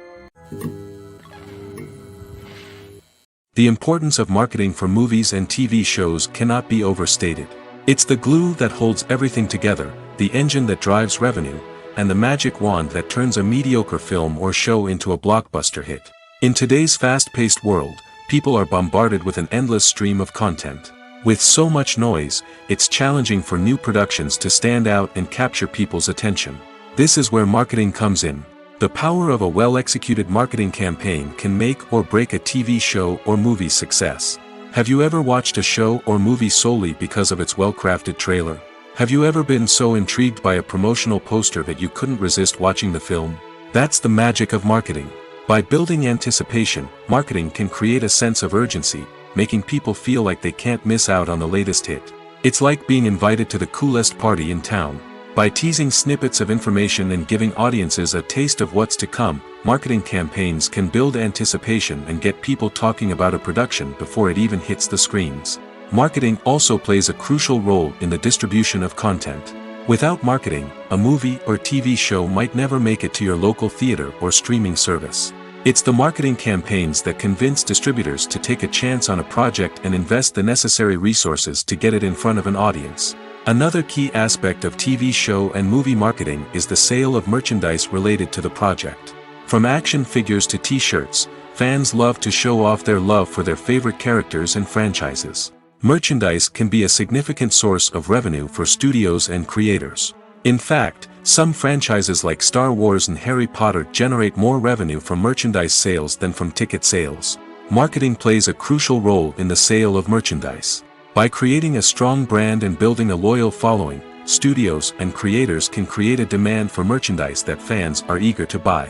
The importance of marketing for movies and TV shows cannot be overstated. It's the glue that holds everything together, the engine that drives revenue, and the magic wand that turns a mediocre film or show into a blockbuster hit. In today's fast-paced world, people are bombarded with an endless stream of content. With so much noise, it's challenging for new productions to stand out and capture people's attention. This is where marketing comes in. The power of a well-executed marketing campaign can make or break a TV show or movie's success. Have you ever watched a show or movie solely because of its well-crafted trailer? Have you ever been so intrigued by a promotional poster that you couldn't resist watching the film? That's the magic of marketing. By building anticipation, marketing can create a sense of urgency, making people feel like they can't miss out on the latest hit. It's like being invited to the coolest party in town. By teasing snippets of information and giving audiences a taste of what's to come, marketing campaigns can build anticipation and get people talking about a production before it even hits the screens. Marketing also plays a crucial role in the distribution of content. Without marketing, a movie or TV show might never make it to your local theater or streaming service. It's the marketing campaigns that convince distributors to take a chance on a project and invest the necessary resources to get it in front of an audience. Another key aspect of TV show and movie marketing is the sale of merchandise related to the project. From action figures to t-shirts, fans love to show off their love for their favorite characters and franchises. Merchandise can be a significant source of revenue for studios and creators. In fact, some franchises like Star Wars and Harry Potter generate more revenue from merchandise sales than from ticket sales. Marketing plays a crucial role in the sale of merchandise. By creating a strong brand and building a loyal following, studios and creators can create a demand for merchandise that fans are eager to buy.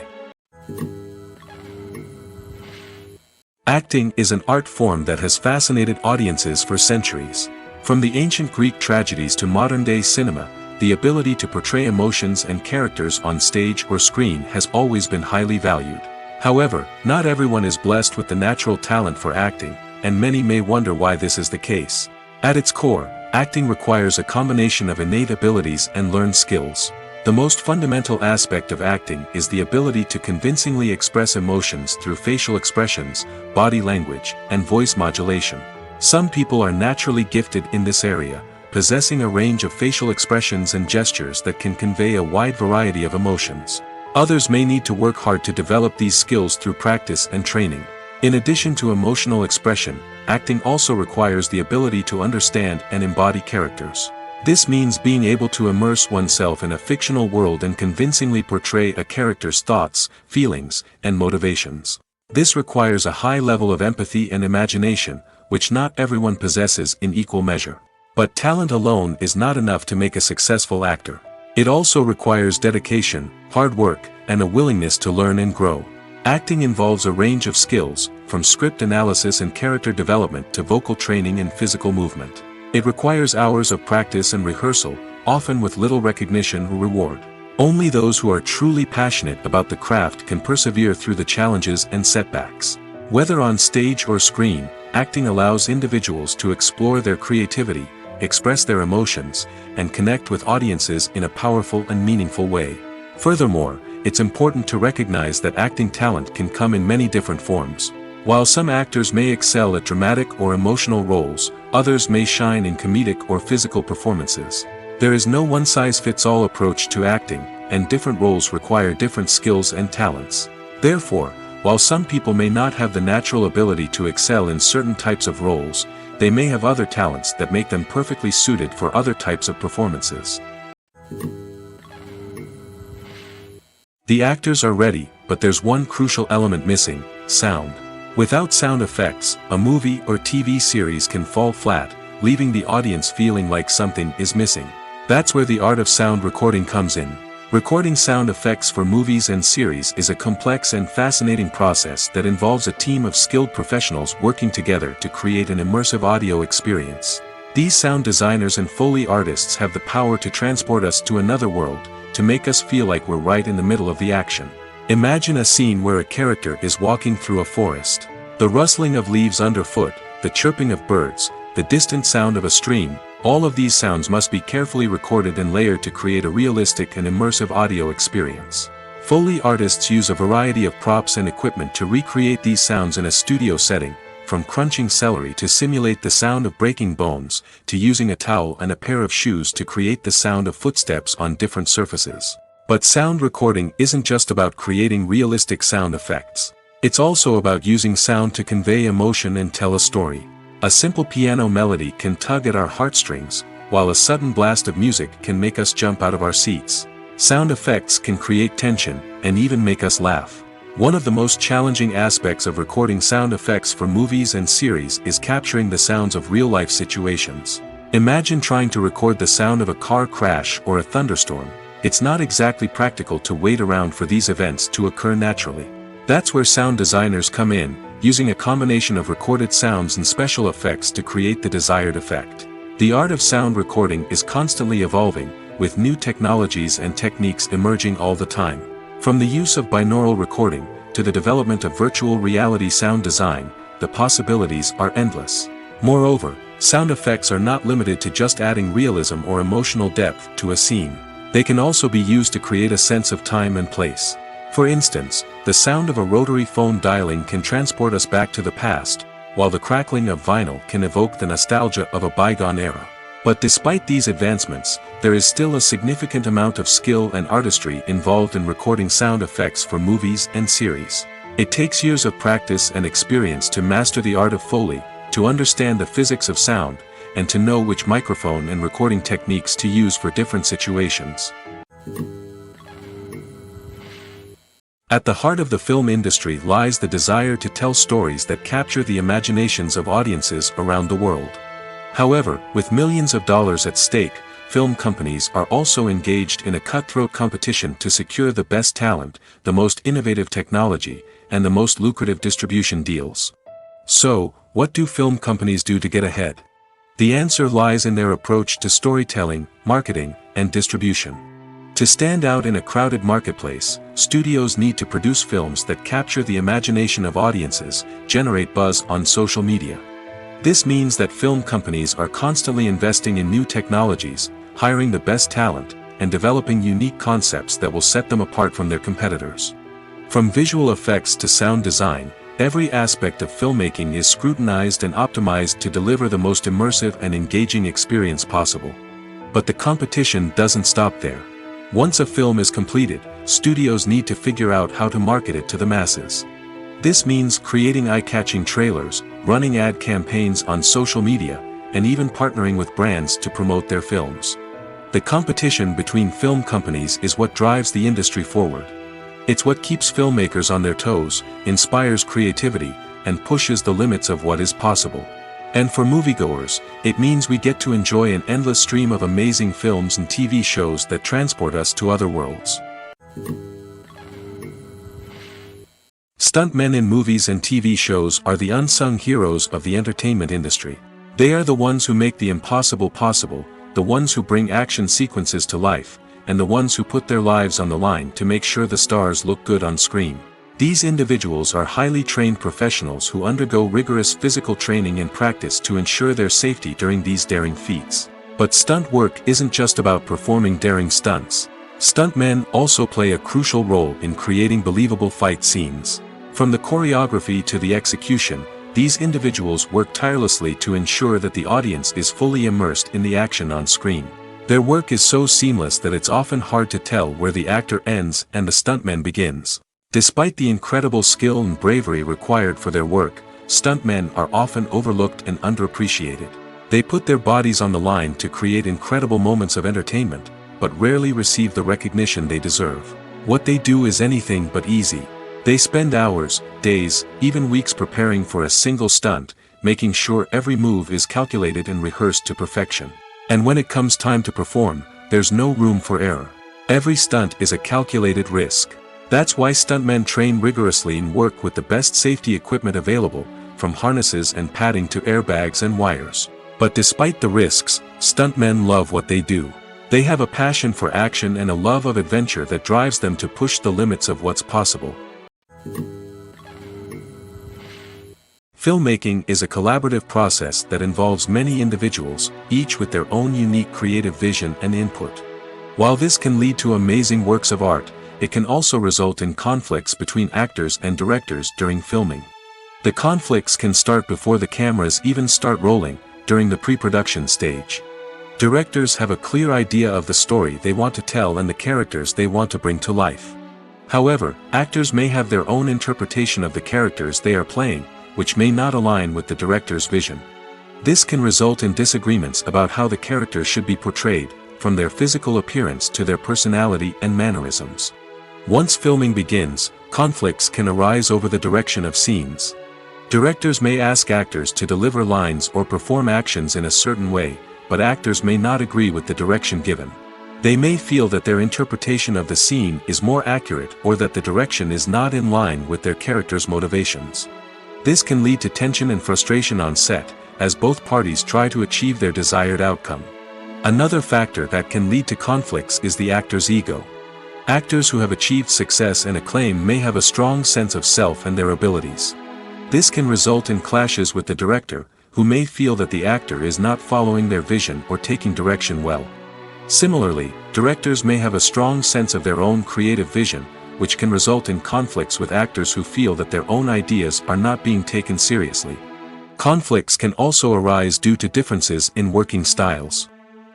Acting is an art form that has fascinated audiences for centuries. From the ancient Greek tragedies to modern-day cinema, the ability to portray emotions and characters on stage or screen has always been highly valued. However, not everyone is blessed with the natural talent for acting, and many may wonder why this is the case. At its core, acting requires a combination of innate abilities and learned skills. The most fundamental aspect of acting is the ability to convincingly express emotions through facial expressions, body language, and voice modulation. Some people are naturally gifted in this area, possessing a range of facial expressions and gestures that can convey a wide variety of emotions. Others may need to work hard to develop these skills through practice and training. In addition to emotional expression, acting also requires the ability to understand and embody characters. This means being able to immerse oneself in a fictional world and convincingly portray a character's thoughts, feelings, and motivations. This requires a high level of empathy and imagination, which not everyone possesses in equal measure. But talent alone is not enough to make a successful actor. It also requires dedication, hard work, and a willingness to learn and grow. Acting involves a range of skills, from script analysis and character development to vocal training and physical movement. It requires hours of practice and rehearsal, often with little recognition or reward. Only those who are truly passionate about the craft can persevere through the challenges and setbacks. Whether on stage or screen, acting allows individuals to explore their creativity, express their emotions, and connect with audiences in a powerful and meaningful way. Furthermore, it's important to recognize that acting talent can come in many different forms. While some actors may excel at dramatic or emotional roles, others may shine in comedic or physical performances. There is no one-size-fits-all approach to acting, and different roles require different skills and talents. Therefore, while some people may not have the natural ability to excel in certain types of roles, they may have other talents that make them perfectly suited for other types of performances. The actors are ready, but there's one crucial element missing: sound. Without sound effects, a movie or TV series can fall flat, leaving the audience feeling like something is missing. That's where the art of sound recording comes in. Recording sound effects for movies and series is a complex and fascinating process that involves a team of skilled professionals working together to create an immersive audio experience. These sound designers and Foley artists have the power to transport us to another world, to make us feel like we're right in the middle of the action. Imagine a scene where a character is walking through a forest. The rustling of leaves underfoot, the chirping of birds, the distant sound of a stream, all of these sounds must be carefully recorded and layered to create a realistic and immersive audio experience. Foley artists use a variety of props and equipment to recreate these sounds in a studio setting, from crunching celery to simulate the sound of breaking bones, to using a towel and a pair of shoes to create the sound of footsteps on different surfaces. But sound recording isn't just about creating realistic sound effects. It's also about using sound to convey emotion and tell a story. A simple piano melody can tug at our heartstrings, while a sudden blast of music can make us jump out of our seats. Sound effects can create tension, and even make us laugh. One of the most challenging aspects of recording sound effects for movies and series is capturing the sounds of real-life situations. Imagine trying to record the sound of a car crash or a thunderstorm. It's not exactly practical to wait around for these events to occur naturally. That's where sound designers come in, using a combination of recorded sounds and special effects to create the desired effect. The art of sound recording is constantly evolving, with new technologies and techniques emerging all the time. From the use of binaural recording, to the development of virtual reality sound design, the possibilities are endless. Moreover, sound effects are not limited to just adding realism or emotional depth to a scene. They can also be used to create a sense of time and place. For instance, the sound of a rotary phone dialing can transport us back to the past, while the crackling of vinyl can evoke the nostalgia of a bygone era. But despite these advancements, there is still a significant amount of skill and artistry involved in recording sound effects for movies and series. It takes years of practice and experience to master the art of Foley, to understand the physics of sound, and to know which microphone and recording techniques to use for different situations. At the heart of the film industry lies the desire to tell stories that capture the imaginations of audiences around the world. However, with millions of dollars at stake, film companies are also engaged in a cutthroat competition to secure the best talent, the most innovative technology, and the most lucrative distribution deals. So, what do film companies do to get ahead? The answer lies in their approach to storytelling, marketing, and distribution. To stand out in a crowded marketplace, studios need to produce films that capture the imagination of audiences, generate buzz on social media. This means that film companies are constantly investing in new technologies, hiring the best talent, and developing unique concepts that will set them apart from their competitors. From visual effects to sound design, every aspect of filmmaking is scrutinized and optimized to deliver the most immersive and engaging experience possible. But the competition doesn't stop there. Once a film is completed, studios need to figure out how to market it to the masses. This means creating eye-catching trailers, running ad campaigns on social media, and even partnering with brands to promote their films. The competition between film companies is what drives the industry forward. It's what keeps filmmakers on their toes, inspires creativity, and pushes the limits of what is possible. And for moviegoers, it means we get to enjoy an endless stream of amazing films and TV shows that transport us to other worlds. Stuntmen in movies and TV shows are the unsung heroes of the entertainment industry. They are the ones who make the impossible possible, the ones who bring action sequences to life, and the ones who put their lives on the line to make sure the stars look good on screen. These individuals are highly trained professionals who undergo rigorous physical training and practice to ensure their safety during these daring feats. But stunt work isn't just about performing daring stunts. Stuntmen also play a crucial role in creating believable fight scenes. From the choreography to the execution, these individuals work tirelessly to ensure that the audience is fully immersed in the action on screen. Their work is so seamless that it's often hard to tell where the actor ends and the stuntman begins. Despite the incredible skill and bravery required for their work, stuntmen are often overlooked and underappreciated. They put their bodies on the line to create incredible moments of entertainment, but rarely receive the recognition they deserve. What they do is anything but easy. They spend hours, days, even weeks preparing for a single stunt, making sure every move is calculated and rehearsed to perfection. And when it comes time to perform, there's no room for error. Every stunt is a calculated risk. That's why stuntmen train rigorously and work with the best safety equipment available, from harnesses and padding to airbags and wires. But despite the risks, stuntmen love what they do. They have a passion for action and a love of adventure that drives them to push the limits of what's possible. Filmmaking is a collaborative process that involves many individuals, each with their own unique creative vision and input. While this can lead to amazing works of art, it can also result in conflicts between actors and directors during filming. The conflicts can start before the cameras even start rolling, during the pre-production stage. Directors have a clear idea of the story they want to tell and the characters they want to bring to life. However, actors may have their own interpretation of the characters they are playing, which may not align with the director's vision. This can result in disagreements about how the characters should be portrayed, from their physical appearance to their personality and mannerisms. Once filming begins, conflicts can arise over the direction of scenes. Directors may ask actors to deliver lines or perform actions in a certain way, but actors may not agree with the direction given. They may feel that their interpretation of the scene is more accurate or that the direction is not in line with their character's motivations. This can lead to tension and frustration on set, as both parties try to achieve their desired outcome. Another factor that can lead to conflicts is the actor's ego. Actors who have achieved success and acclaim may have a strong sense of self and their abilities. This can result in clashes with the director, who may feel that the actor is not following their vision or taking direction well. Similarly, directors may have a strong sense of their own creative vision, which can result in conflicts with actors who feel that their own ideas are not being taken seriously. Conflicts can also arise due to differences in working styles.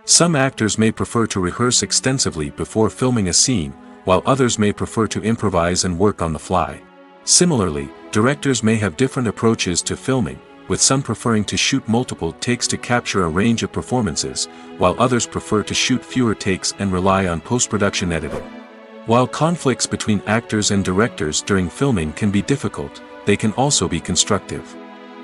Some actors may prefer to rehearse extensively before filming a scene, while others may prefer to improvise and work on the fly. Similarly, directors may have different approaches to filming, with some preferring to shoot multiple takes to capture a range of performances, while others prefer to shoot fewer takes and rely on post-production editing. While conflicts between actors and directors during filming can be difficult, they can also be constructive.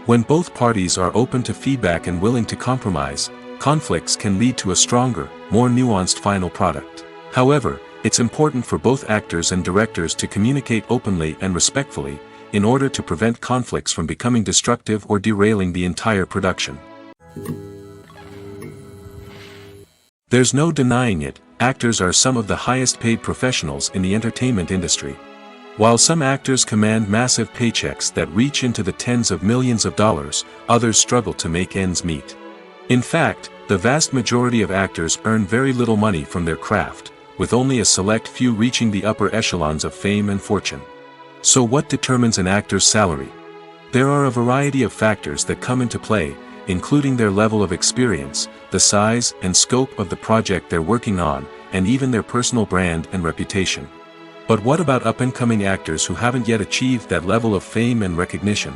When both parties are open to feedback and willing to compromise, conflicts can lead to a stronger, more nuanced final product. However, it's important for both actors and directors to communicate openly and respectfully, in order to prevent conflicts from becoming destructive or derailing the entire production. There's no denying it, actors are some of the highest paid professionals in the entertainment industry. While some actors command massive paychecks that reach into the tens of millions of dollars, others struggle to make ends meet. In fact, the vast majority of actors earn very little money from their craft, with only a select few reaching the upper echelons of fame and fortune. So what determines an actor's salary? There are a variety of factors that come into play, including their level of experience, the size and scope of the project they're working on, and even their personal brand and reputation. But what about up-and-coming actors who haven't yet achieved that level of fame and recognition?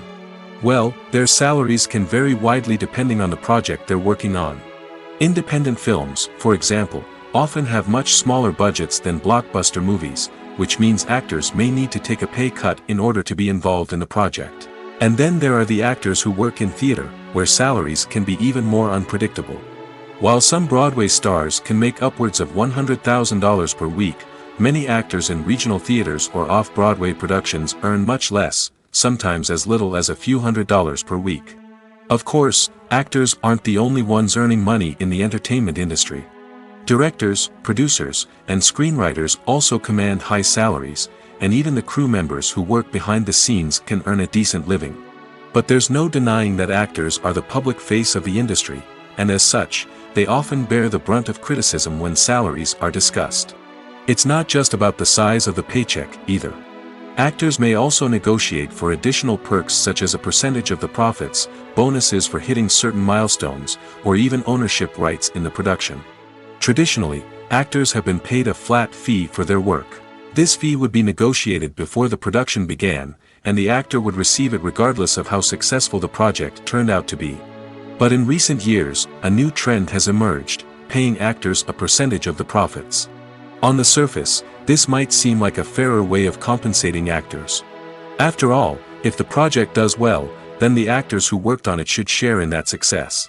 Well, their salaries can vary widely depending on the project they're working on. Independent films, for example, often have much smaller budgets than blockbuster movies, which means actors may need to take a pay cut in order to be involved in the project. And then there are the actors who work in theater, where salaries can be even more unpredictable. While some Broadway stars can make upwards of $100,000 per week, many actors in regional theaters or off-Broadway productions earn much less, sometimes as little as a few $100s per week. Of course, actors aren't the only ones earning money in the entertainment industry. Directors, producers, and screenwriters also command high salaries, and even the crew members who work behind the scenes can earn a decent living. But there's no denying that actors are the public face of the industry, and as such, they often bear the brunt of criticism when salaries are discussed. It's not just about the size of the paycheck, either. Actors may also negotiate for additional perks such as a percentage of the profits, bonuses for hitting certain milestones, or even ownership rights in the production. Traditionally, actors have been paid a flat fee for their work. This fee would be negotiated before the production began, and the actor would receive it regardless of how successful the project turned out to be. But in recent years, a new trend has emerged, paying actors a percentage of the profits. On the surface, this might seem like a fairer way of compensating actors. After all, if the project does well, then the actors who worked on it should share in that success.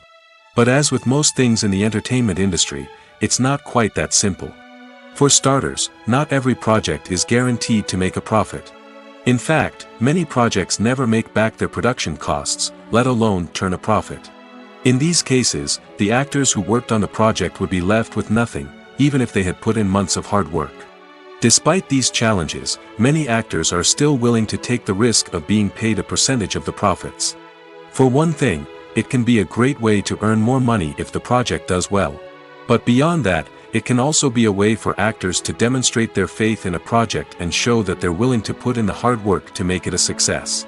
But as with most things in the entertainment industry, it's not quite that simple. For starters, not every project is guaranteed to make a profit. In fact, many projects never make back their production costs, let alone turn a profit. In these cases, the actors who worked on the project would be left with nothing, even if they had put in months of hard work. Despite these challenges, many actors are still willing to take the risk of being paid a percentage of the profits. For one thing, it can be a great way to earn more money if the project does well. But beyond that, it can also be a way for actors to demonstrate their faith in a project and show that they're willing to put in the hard work to make it a success.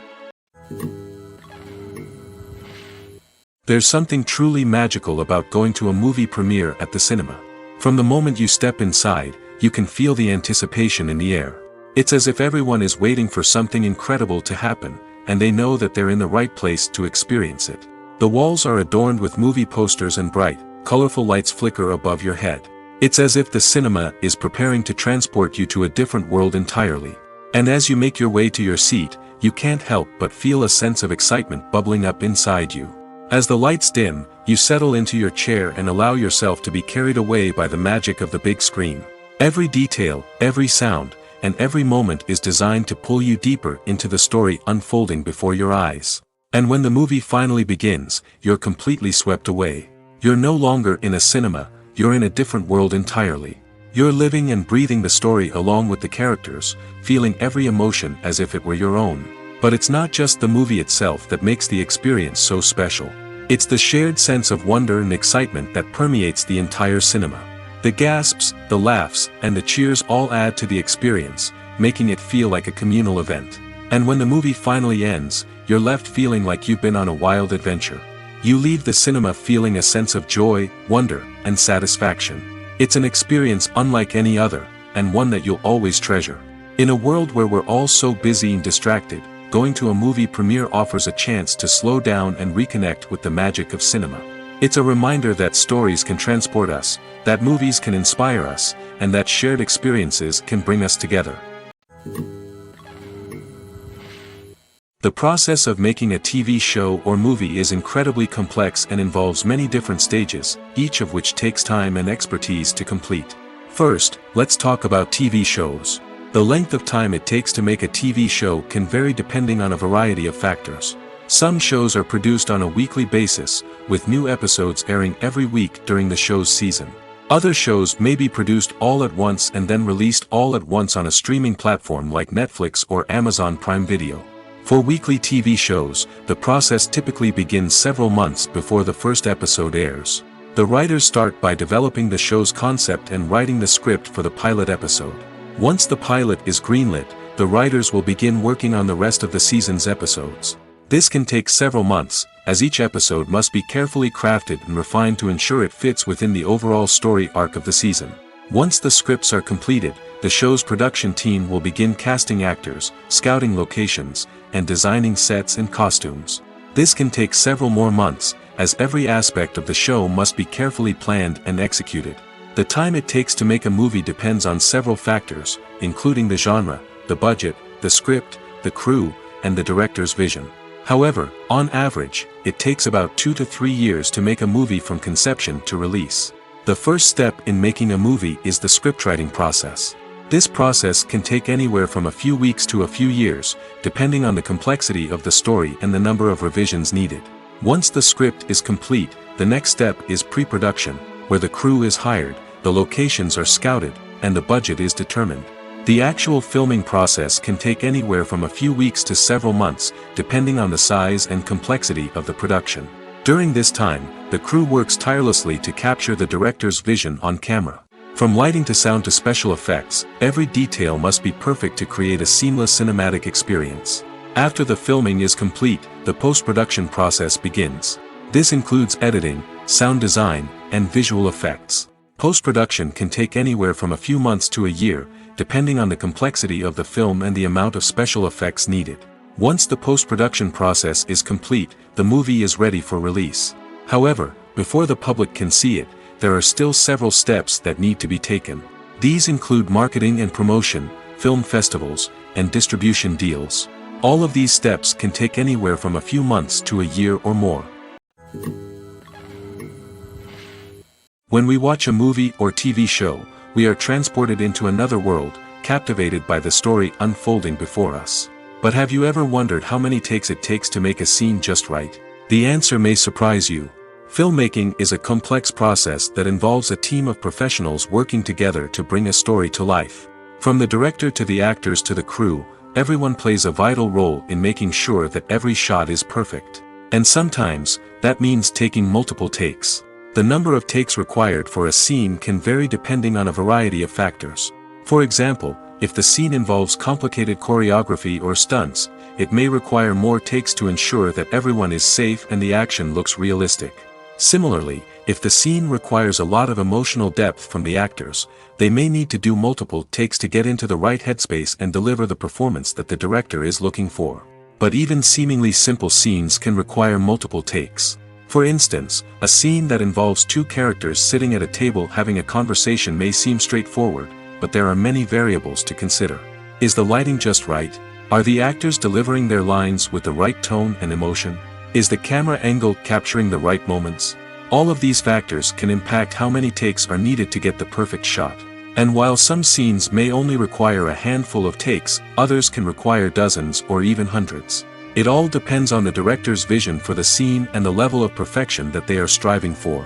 There's something truly magical about going to a movie premiere at the cinema. From the moment you step inside, you can feel the anticipation in the air. It's as if everyone is waiting for something incredible to happen, and they know that they're in the right place to experience it. The walls are adorned with movie posters and bright, colorful lights flicker above your head. It's as if the cinema is preparing to transport you to a different world entirely. And as you make your way to your seat, you can't help but feel a sense of excitement bubbling up inside you. As the lights dim, you settle into your chair and allow yourself to be carried away by the magic of the big screen. Every detail, every sound, and every moment is designed to pull you deeper into the story unfolding before your eyes. And when the movie finally begins, you're completely swept away. You're no longer in a cinema, you're in a different world entirely. You're living and breathing the story along with the characters, feeling every emotion as if it were your own. But it's not just the movie itself that makes the experience so special. It's the shared sense of wonder and excitement that permeates the entire cinema. The gasps, the laughs, and the cheers all add to the experience, making it feel like a communal event. And when the movie finally ends, you're left feeling like you've been on a wild adventure. You leave the cinema feeling a sense of joy, wonder, and satisfaction. It's an experience unlike any other, and one that you'll always treasure. In a world where we're all so busy and distracted, going to a movie premiere offers a chance to slow down and reconnect with the magic of cinema. It's a reminder that stories can transport us, that movies can inspire us, and that shared experiences can bring us together. The process of making a TV show or movie is incredibly complex and involves many different stages, each of which takes time and expertise to complete. First, let's talk about TV shows. The length of time it takes to make a TV show can vary depending on a variety of factors. Some shows are produced on a weekly basis, with new episodes airing every week during the show's season. Other shows may be produced all at once and then released all at once on a streaming platform like Netflix or Amazon Prime Video. For weekly TV shows, the process typically begins several months before the first episode airs. The writers start by developing the show's concept and writing the script for the pilot episode. Once the pilot is greenlit, the writers will begin working on the rest of the season's episodes. This can take several months, as each episode must be carefully crafted and refined to ensure it fits within the overall story arc of the season. Once the scripts are completed, the show's production team will begin casting actors, scouting locations, and designing sets and costumes. This can take several more months, as every aspect of the show must be carefully planned and executed. The time it takes to make a movie depends on several factors, including the genre, the budget, the script, the crew, and the director's vision. However, on average, it takes about 2 to 3 years to make a movie from conception to release. The first step in making a movie is the scriptwriting process. This process can take anywhere from a few weeks to a few years, depending on the complexity of the story and the number of revisions needed. Once the script is complete, the next step is pre-production, where the crew is hired, the locations are scouted, and the budget is determined. The actual filming process can take anywhere from a few weeks to several months, depending on the size and complexity of the production. During this time, the crew works tirelessly to capture the director's vision on camera. From lighting to sound to special effects, every detail must be perfect to create a seamless cinematic experience. After the filming is complete, the post-production process begins. This includes editing, sound design, and visual effects. Post-production can take anywhere from a few months to a year, depending on the complexity of the film and the amount of special effects needed. Once the post-production process is complete, the movie is ready for release. However, before the public can see it, there are still several steps that need to be taken. These include marketing and promotion, film festivals, and distribution deals. All of these steps can take anywhere from a few months to a year or more. When we watch a movie or TV show, we are transported into another world, captivated by the story unfolding before us. But have you ever wondered how many takes it takes to make a scene just right? The answer may surprise you. Filmmaking is a complex process that involves a team of professionals working together to bring a story to life. From the director to the actors to the crew, everyone plays a vital role in making sure that every shot is perfect. And sometimes, that means taking multiple takes. The number of takes required for a scene can vary depending on a variety of factors. For example, if the scene involves complicated choreography or stunts, it may require more takes to ensure that everyone is safe and the action looks realistic. Similarly, if the scene requires a lot of emotional depth from the actors, they may need to do multiple takes to get into the right headspace and deliver the performance that the director is looking for. But even seemingly simple scenes can require multiple takes. For instance, a scene that involves two characters sitting at a table having a conversation may seem straightforward, but there are many variables to consider. Is the lighting just right? Are the actors delivering their lines with the right tone and emotion? Is the camera angle capturing the right moments? All of these factors can impact how many takes are needed to get the perfect shot. And while some scenes may only require a handful of takes, others can require dozens or even hundreds. It all depends on the director's vision for the scene and the level of perfection that they are striving for.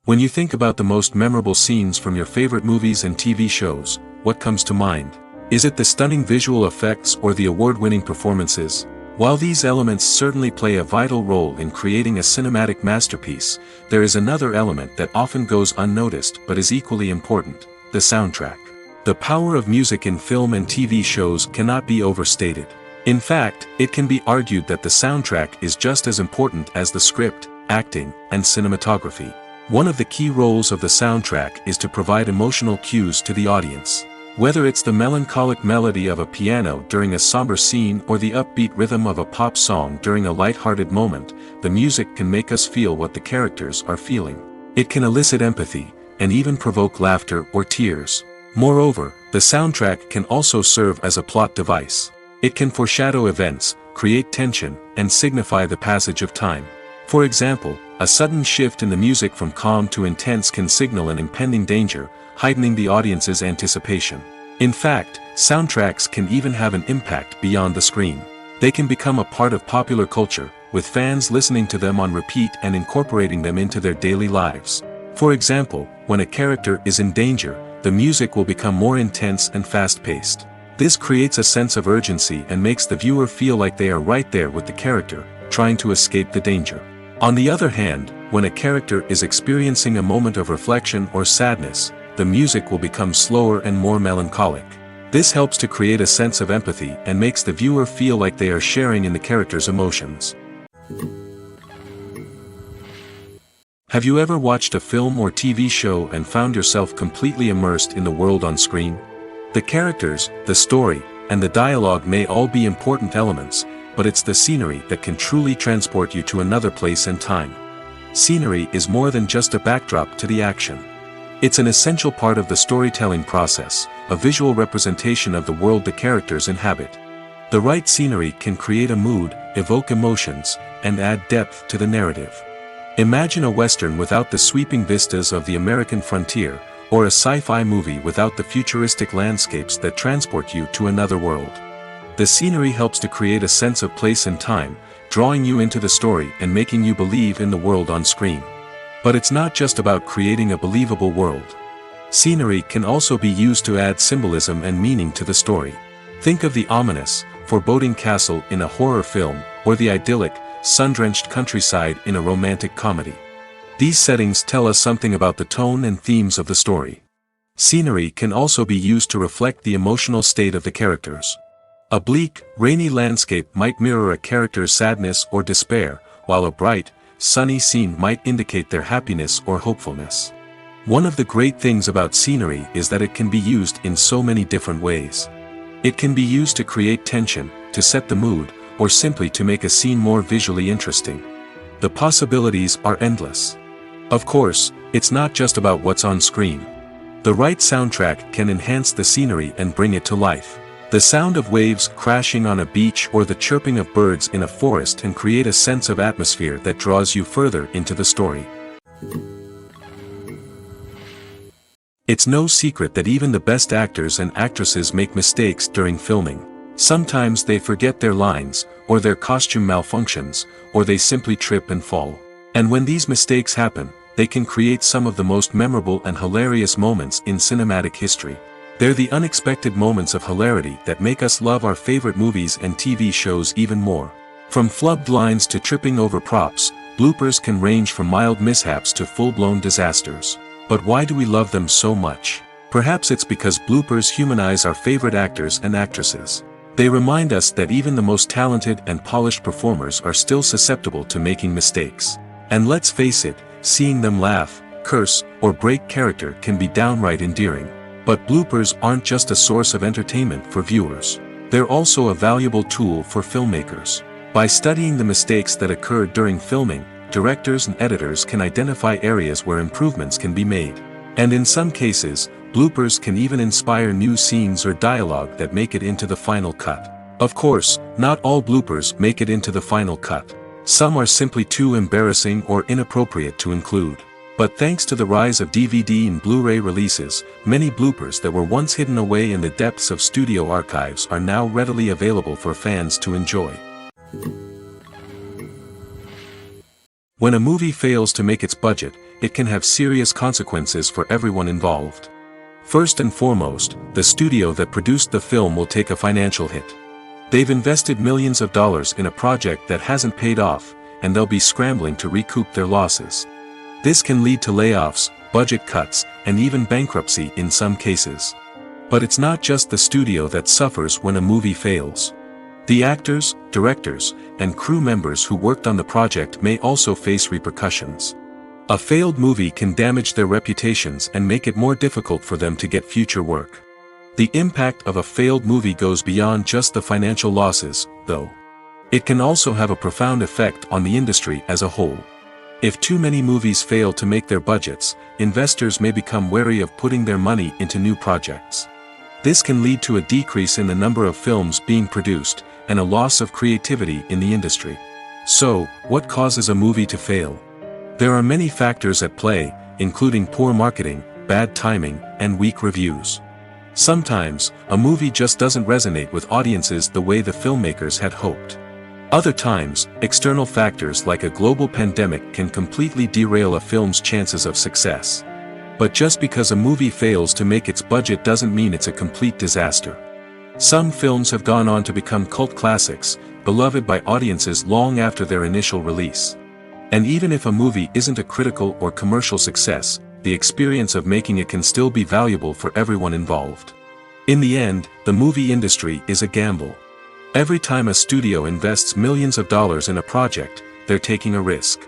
When you think about the most memorable scenes from your favorite movies and TV shows, what comes to mind? Is it the stunning visual effects or the award-winning performances? While these elements certainly play a vital role in creating a cinematic masterpiece, there is another element that often goes unnoticed but is equally important: the soundtrack. The power of music in film and TV shows cannot be overstated. In fact, it can be argued that the soundtrack is just as important as the script, acting, and cinematography. One of the key roles of the soundtrack is to provide emotional cues to the audience. Whether it's the melancholic melody of a piano during a somber scene or the upbeat rhythm of a pop song during a light-hearted moment, the music can make us feel what the characters are feeling. It can elicit empathy, and even provoke laughter or tears. Moreover, the soundtrack can also serve as a plot device. It can foreshadow events, create tension, and signify the passage of time. For example, a sudden shift in the music from calm to intense can signal an impending danger, heightening the audience's anticipation. In fact, soundtracks can even have an impact beyond the screen. They can become a part of popular culture, with fans listening to them on repeat and incorporating them into their daily lives. For example, when a character is in danger, the music will become more intense and fast-paced. This creates a sense of urgency and makes the viewer feel like they are right there with the character, trying to escape the danger. On the other hand, when a character is experiencing a moment of reflection or sadness, the music will become slower and more melancholic. This helps to create a sense of empathy and makes the viewer feel like they are sharing in the character's emotions. Have you ever watched a film or TV show and found yourself completely immersed in the world on screen? The characters, the story, and the dialogue may all be important elements, but it's the scenery that can truly transport you to another place and time. Scenery is more than just a backdrop to the action. It's an essential part of the storytelling process, a visual representation of the world the characters inhabit. The right scenery can create a mood, evoke emotions, and add depth to the narrative. Imagine a Western without the sweeping vistas of the American frontier, or a sci-fi movie without the futuristic landscapes that transport you to another world. The scenery helps to create a sense of place and time, drawing you into the story and making you believe in the world on screen. But it's not just about creating a believable world. Scenery can also be used to add symbolism and meaning to the story. Think of the ominous, foreboding castle in a horror film, or the idyllic, sun-drenched countryside in a romantic comedy. These settings tell us something about the tone and themes of the story. Scenery can also be used to reflect the emotional state of the characters. A bleak, rainy landscape might mirror a character's sadness or despair, while a bright, sunny scene might indicate their happiness or hopefulness. One of the great things about scenery is that it can be used in so many different ways. It can be used to create tension, to set the mood, or simply to make a scene more visually interesting. The possibilities are endless. Of course, it's not just about what's on screen. The right soundtrack can enhance the scenery and bring it to life. The sound of waves crashing on a beach or the chirping of birds in a forest can create a sense of atmosphere that draws you further into the story. It's no secret that even the best actors and actresses make mistakes during filming. Sometimes they forget their lines, or their costume malfunctions, or they simply trip and fall. And when these mistakes happen, they can create some of the most memorable and hilarious moments in cinematic history. They're the unexpected moments of hilarity that make us love our favorite movies and TV shows even more. From flubbed lines to tripping over props, bloopers can range from mild mishaps to full-blown disasters. But why do we love them so much? Perhaps it's because bloopers humanize our favorite actors and actresses. They remind us that even the most talented and polished performers are still susceptible to making mistakes. And let's face it, seeing them laugh, curse, or break character can be downright endearing. But bloopers aren't just a source of entertainment for viewers. They're also a valuable tool for filmmakers. By studying the mistakes that occurred during filming, directors and editors can identify areas where improvements can be made. And in some cases, bloopers can even inspire new scenes or dialogue that make it into the final cut. Of course, not all bloopers make it into the final cut. Some are simply too embarrassing or inappropriate to include. But thanks to the rise of DVD and Blu-ray releases, many bloopers that were once hidden away in the depths of studio archives are now readily available for fans to enjoy. When a movie fails to make its budget, it can have serious consequences for everyone involved. First and foremost, the studio that produced the film will take a financial hit. They've invested millions of dollars in a project that hasn't paid off, and they'll be scrambling to recoup their losses. This can lead to layoffs, budget cuts, and even bankruptcy in some cases. But it's not just the studio that suffers when a movie fails. The actors, directors, and crew members who worked on the project may also face repercussions. A failed movie can damage their reputations and make it more difficult for them to get future work. The impact of a failed movie goes beyond just the financial losses, though. It can also have a profound effect on the industry as a whole. If too many movies fail to make their budgets, investors may become wary of putting their money into new projects. This can lead to a decrease in the number of films being produced, and a loss of creativity in the industry. So, what causes a movie to fail? There are many factors at play, including poor marketing, bad timing, and weak reviews. Sometimes, a movie just doesn't resonate with audiences the way the filmmakers had hoped. Other times, external factors like a global pandemic can completely derail a film's chances of success. But just because a movie fails to make its budget doesn't mean it's a complete disaster. Some films have gone on to become cult classics, beloved by audiences long after their initial release. And even if a movie isn't a critical or commercial success, the experience of making it can still be valuable for everyone involved. In the end, the movie industry is a gamble. Every time a studio invests millions of dollars in a project, they're taking a risk.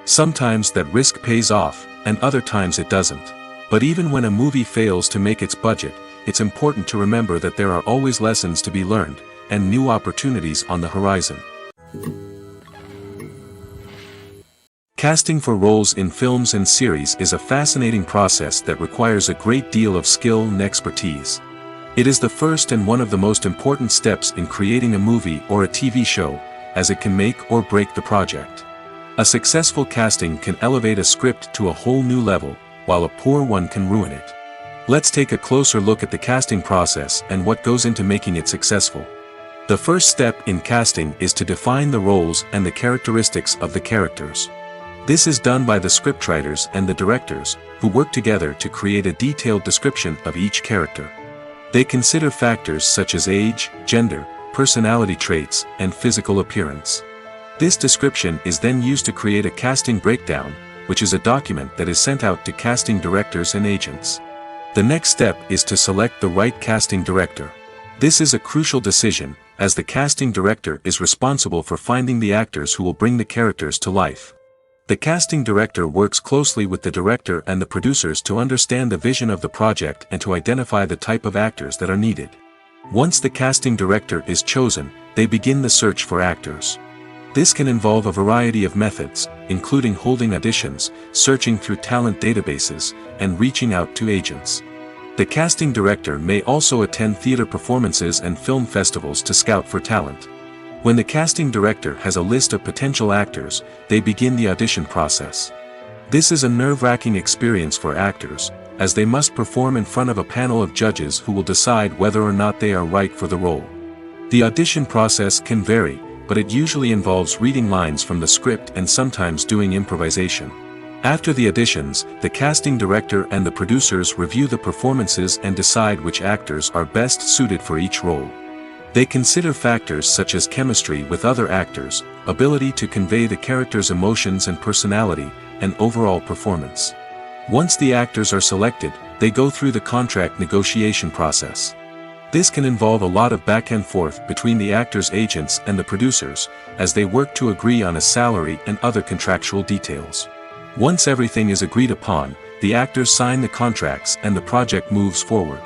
Sometimes that risk pays off, and other times it doesn't. But even when a movie fails to make its budget, it's important to remember that there are always lessons to be learned, and new opportunities on the horizon. Casting for roles in films and series is a fascinating process that requires a great deal of skill and expertise. It is the first and one of the most important steps in creating a movie or a TV show, as it can make or break the project. A successful casting can elevate a script to a whole new level, while a poor one can ruin it. Let's take a closer look at the casting process and what goes into making it successful. The first step in casting is to define the roles and the characteristics of the characters. This is done by the scriptwriters and the directors, who work together to create a detailed description of each character. They consider factors such as age, gender, personality traits, and physical appearance. This description is then used to create a casting breakdown, which is a document that is sent out to casting directors and agents. The next step is to select the right casting director. This is a crucial decision, as the casting director is responsible for finding the actors who will bring the characters to life. The casting director works closely with the director and the producers to understand the vision of the project and to identify the type of actors that are needed. Once the casting director is chosen, they begin the search for actors. This can involve a variety of methods, including holding auditions, searching through talent databases, and reaching out to agents. The casting director may also attend theater performances and film festivals to scout for talent. When the casting director has a list of potential actors, they begin the audition process. This is a nerve-wracking experience for actors, as they must perform in front of a panel of judges who will decide whether or not they are right for the role. The audition process can vary, but it usually involves reading lines from the script and sometimes doing improvisation. After the auditions, the casting director and the producers review the performances and decide which actors are best suited for each role. They consider factors such as chemistry with other actors, ability to convey the character's emotions and personality, and overall performance. Once the actors are selected, they go through the contract negotiation process. This can involve a lot of back and forth between the actors' agents and the producers, as they work to agree on a salary and other contractual details. Once everything is agreed upon, the actors sign the contracts and the project moves forward.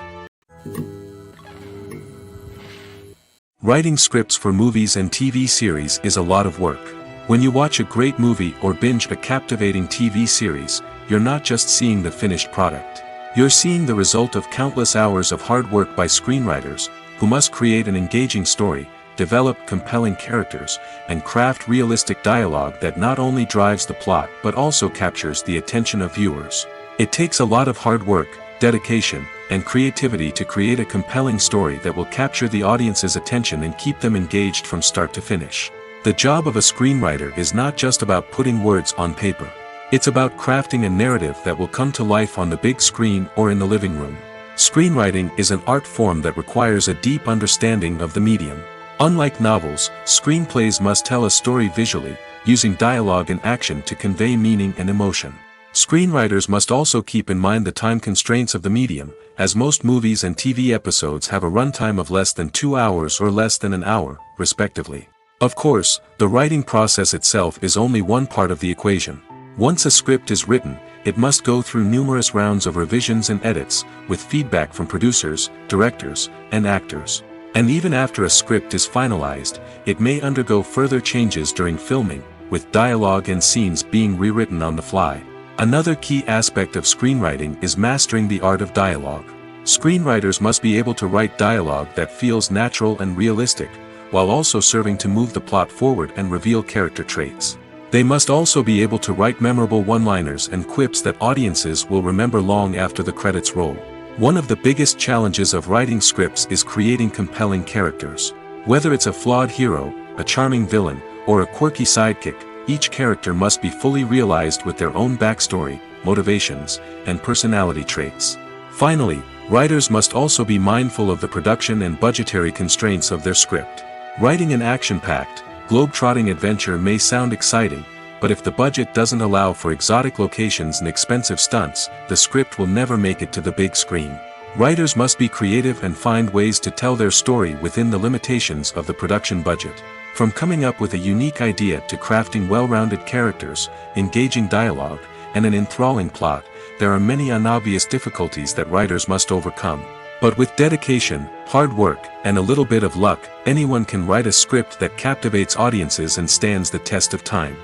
Writing scripts for movies and TV series is a lot of work. When you watch a great movie or binge a captivating TV series, you're not just seeing the finished product. You're seeing the result of countless hours of hard work by screenwriters, who must create an engaging story, develop compelling characters, and craft realistic dialogue that not only drives the plot but also captures the attention of viewers. It takes a lot of hard work, dedication, and creativity to create a compelling story that will capture the audience's attention and keep them engaged from start to finish. The job of a screenwriter is not just about putting words on paper. It's about crafting a narrative that will come to life on the big screen or in the living room. Screenwriting is an art form that requires a deep understanding of the medium. Unlike novels, screenplays must tell a story visually, using dialogue and action to convey meaning and emotion. Screenwriters must also keep in mind the time constraints of the medium, as most movies and TV episodes have a runtime of less than 2 hours or less than an hour, respectively. Of course, the writing process itself is only one part of the equation. Once a script is written, it must go through numerous rounds of revisions and edits, with feedback from producers, directors, and actors. And even after a script is finalized, it may undergo further changes during filming, with dialogue and scenes being rewritten on the fly. Another key aspect of screenwriting is mastering the art of dialogue. Screenwriters must be able to write dialogue that feels natural and realistic, while also serving to move the plot forward and reveal character traits. They must also be able to write memorable one-liners and quips that audiences will remember long after the credits roll. One of the biggest challenges of writing scripts is creating compelling characters. Whether it's a flawed hero, a charming villain, or a quirky sidekick, each character must be fully realized with their own backstory, motivations, and personality traits. Finally, writers must also be mindful of the production and budgetary constraints of their script. Writing an action-packed, globe-trotting adventure may sound exciting, but if the budget doesn't allow for exotic locations and expensive stunts, the script will never make it to the big screen. Writers must be creative and find ways to tell their story within the limitations of the production budget. From coming up with a unique idea to crafting well-rounded characters, engaging dialogue, and an enthralling plot, there are many unobvious difficulties that writers must overcome. But with dedication, hard work, and a little bit of luck, anyone can write a script that captivates audiences and stands the test of time.